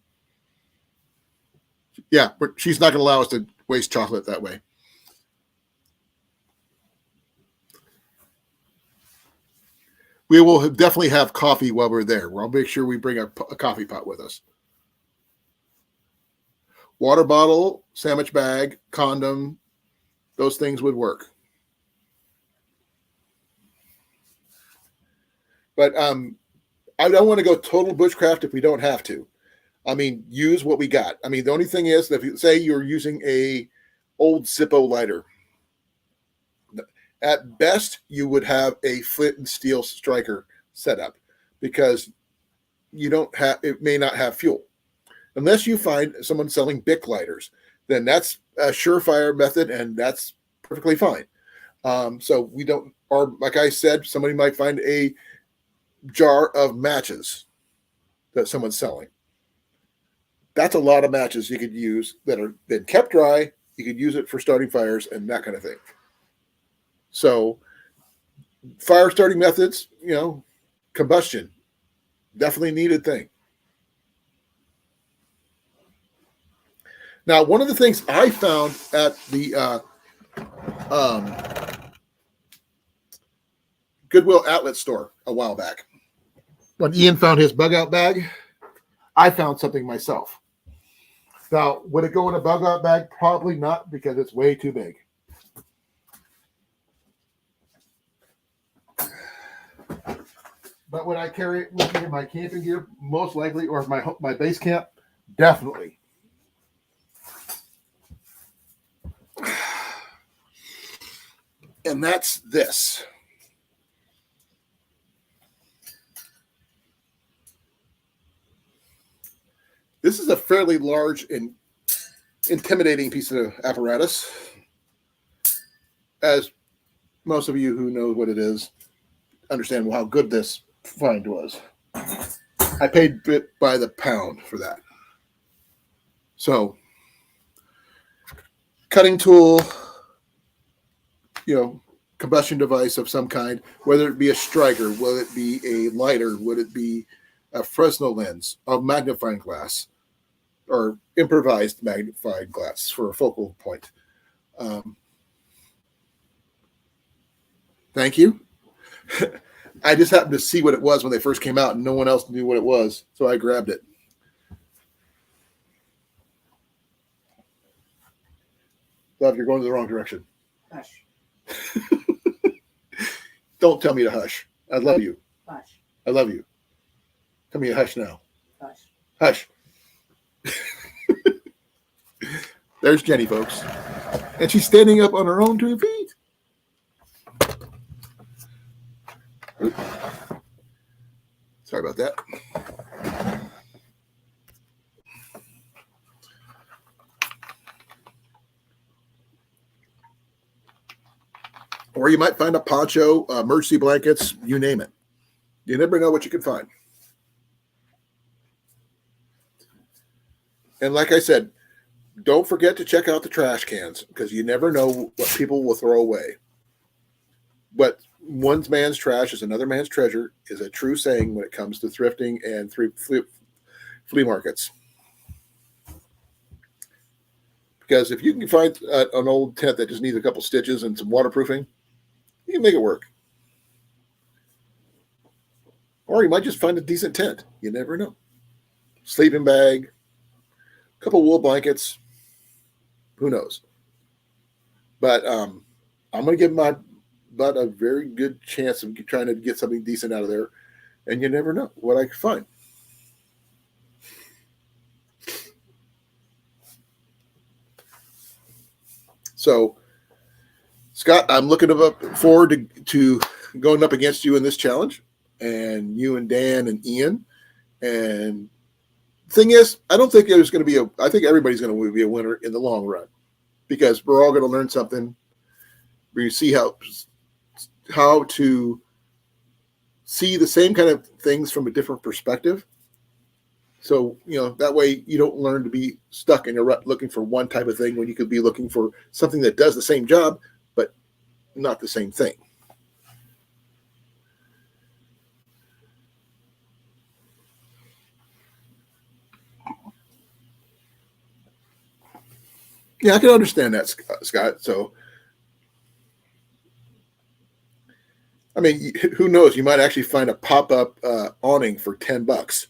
Yeah, but she's not going to allow us to waste chocolate that way. We will definitely have coffee while we're there. I'll make sure we bring a coffee pot with us. Water bottle, sandwich bag, condom, those things would work. But I don't want to go total bushcraft if we don't have to. I mean, use what we got. I mean, the only thing is that if you say you're using a old Zippo lighter, at best you would have a flint and steel striker setup because it may not have fuel. Unless you find someone selling Bic lighters, then that's a surefire method, and that's perfectly fine. So we don't, or like I said, somebody might find a jar of matches that someone's selling. That's a lot of matches you could use that are been kept dry. You could use it for starting fires and that kind of thing. So fire starting methods, combustion, definitely needed thing. Now, one of the things I found at the Goodwill outlet store a while back, when Ian found his bug out bag, I found something myself. Now, would it go in a bug out bag? Probably not, because it's way too big. But would I carry it with me in my camping gear? Most likely, or my base camp? Definitely. And that's this. This is a fairly large and intimidating piece of apparatus. As most of you who know what it is understand how good this find was. I paid bit by the pound for that. So, cutting tool, combustion device of some kind, whether it be a striker, whether it be a lighter, would it be a Fresnel lens, a magnifying glass, or improvised magnifying glass for a focal point. Thank you. I just happened to see what it was when they first came out, and no one else knew what it was, so I grabbed it. Love, you're going in the wrong direction. Hush. Don't tell me to hush. I love you. Hush. I love you. Tell me to hush now. Hush. Hush. There's Jenny, folks. And she's standing up on her own 2 feet. Oops. Sorry about that. Or you might find a poncho, emergency blankets, you name it. You never know what you can find. And like I said, don't forget to check out the trash cans because you never know what people will throw away. But one man's trash is another man's treasure is a true saying when it comes to thrifting and flea markets. Because if you can find an old tent that just needs a couple stitches and some waterproofing, you can make it work. Or you might just find a decent tent. You never know. Sleeping bag, a couple wool blankets. Who knows? But I'm going to give my butt a very good chance of trying to get something decent out of there. And you never know what I can find. So, Scott, I'm looking forward to going up against you in this challenge, and you and Dan and Ian. And thing is, I don't think there's going to be I think everybody's going to be a winner in the long run because we're all going to learn something. We see how to see the same kind of things from a different perspective. So, that way you don't learn to be stuck in a rut looking for one type of thing when you could be looking for something that does the same job, but not the same thing. Yeah, I can understand that, Scott. So, I mean, who knows? You might actually find a pop-up awning for $10.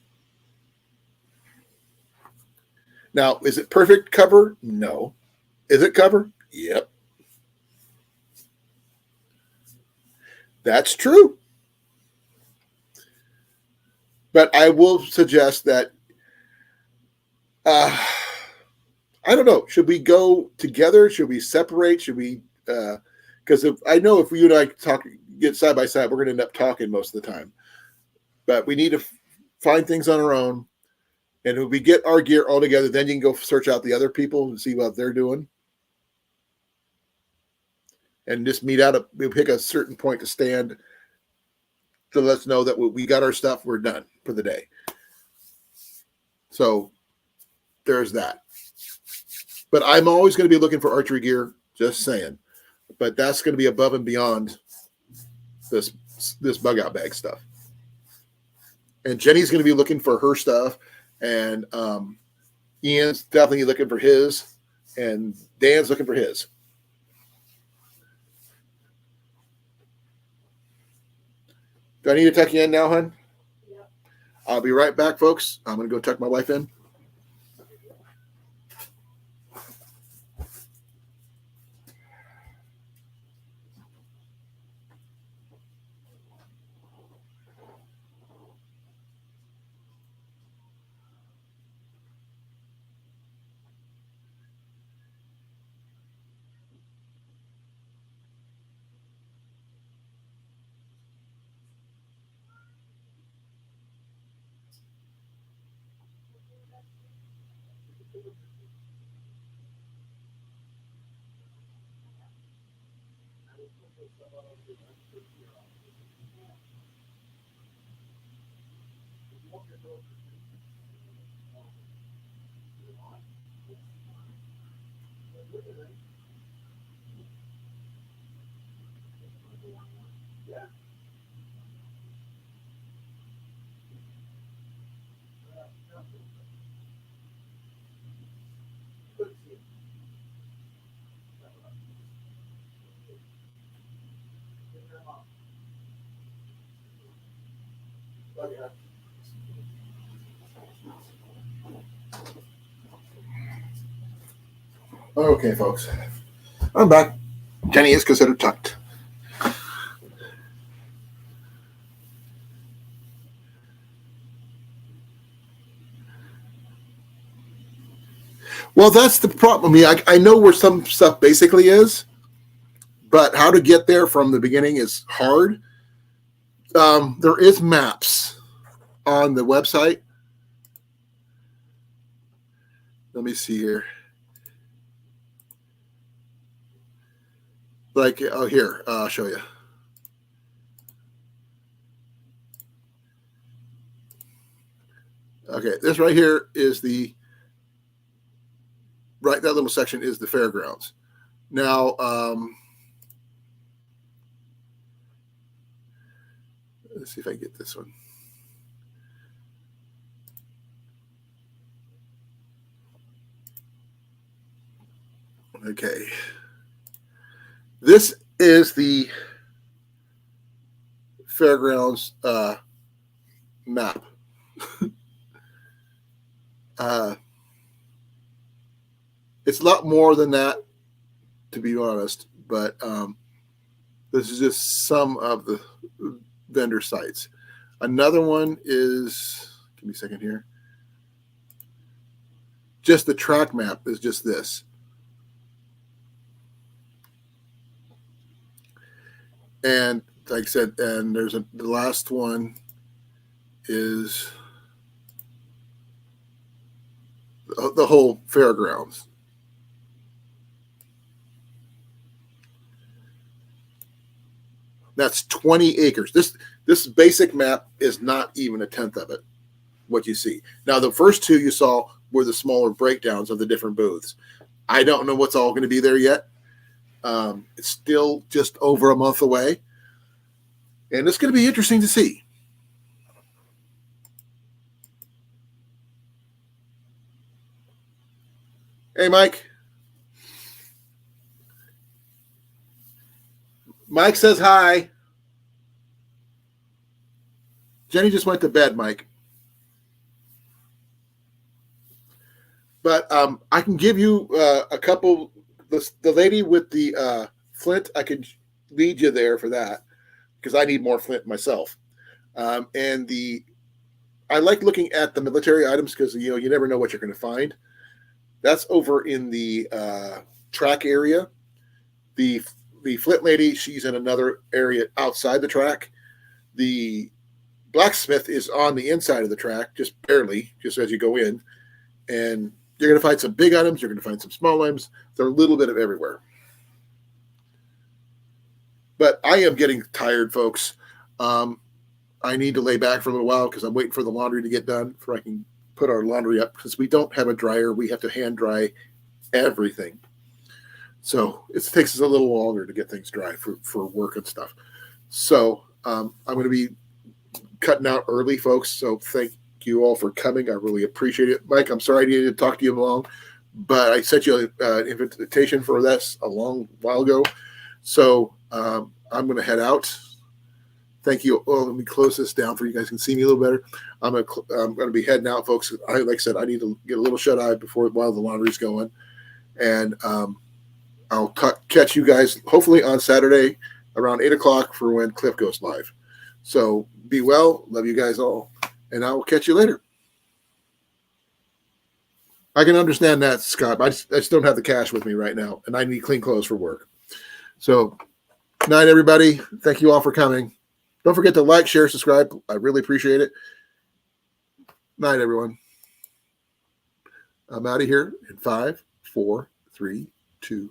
Now, is it perfect cover? No. Is it cover? Yep. That's true. But I will suggest that, I don't know. Should we go together? Should we separate? Should we, because I know if you and I get side by side, we're going to end up talking most of the time. But we need to find things on our own. And if we get our gear all together, then you can go search out the other people and see what they're doing. And just we'll pick a certain point to stand to let us know that we got our stuff, we're done for the day. So there's that. But I'm always going to be looking for archery gear, just saying. But that's going to be above and beyond this bug out bag stuff. And Jenny's going to be looking for her stuff. And Ian's definitely looking for his. And Dan's looking for his. Do I need to tuck you in now, hon? Yep. I'll be right back, folks. I'm going to go tuck my wife in. Okay, folks. I'm back. Jenny is considered tucked. Well, that's the problem. I mean, I know where some stuff basically is, but how to get there from the beginning is hard. There is maps on the website. Let me see here. Like, oh, here, I'll show you. Okay, this right here is that little section is the fairgrounds. Now, let's see if I can get this one. Okay. This is the fairgrounds map. It's a lot more than that, to be honest, but this is just some of the vendor sites. Another one is, give me a second here. Just the track map is just this. And like I said, and the last one is the whole fairgrounds. That's 20 acres. This basic map is not even a tenth of it, what you see. Now, the first two you saw were the smaller breakdowns of the different booths. I don't know what's all going to be there yet. It's still just over a month away. And it's going to be interesting to see. Hey, Mike. Mike says hi. Jenny just went to bed, Mike. But I can give you a couple. The lady with the flint, I could lead you there for that because I need more flint myself. And I like looking at the military items because you never know what you're going to find. That's over in the track area. The flint lady, she's in another area outside the track. The blacksmith is on the inside of the track, just barely, just as you go in. And you're going to find some big items. You're going to find some small items. They're a little bit of everywhere. But I am getting tired, folks. I need to lay back for a little while because I'm waiting for the laundry to get done before I can put our laundry up because we don't have a dryer. We have to hand dry everything. So it takes us a little longer to get things dry for work and stuff. So I'm going to be cutting out early, folks. So thank you all for coming. I really appreciate it. Mike, I'm sorry I needed to talk to you long, but I sent you an invitation for this a long while ago. So I'm going to head out. Thank you. Well, let me close this down for you guys can see me a little better. I'm going to be heading out, folks. Like I said, I need to get a little shut eye while the laundry's going. And I'll catch you guys hopefully on Saturday around 8 o'clock for when Cliff goes live. So be well. Love you guys all. And I will catch you later. I can understand that, Scott. I just don't have the cash with me right now. And I need clean clothes for work. So night, everybody. Thank you all for coming. Don't forget to like, share, subscribe. I really appreciate it. Night, everyone. I'm out of here in 5, 4, 3, 2.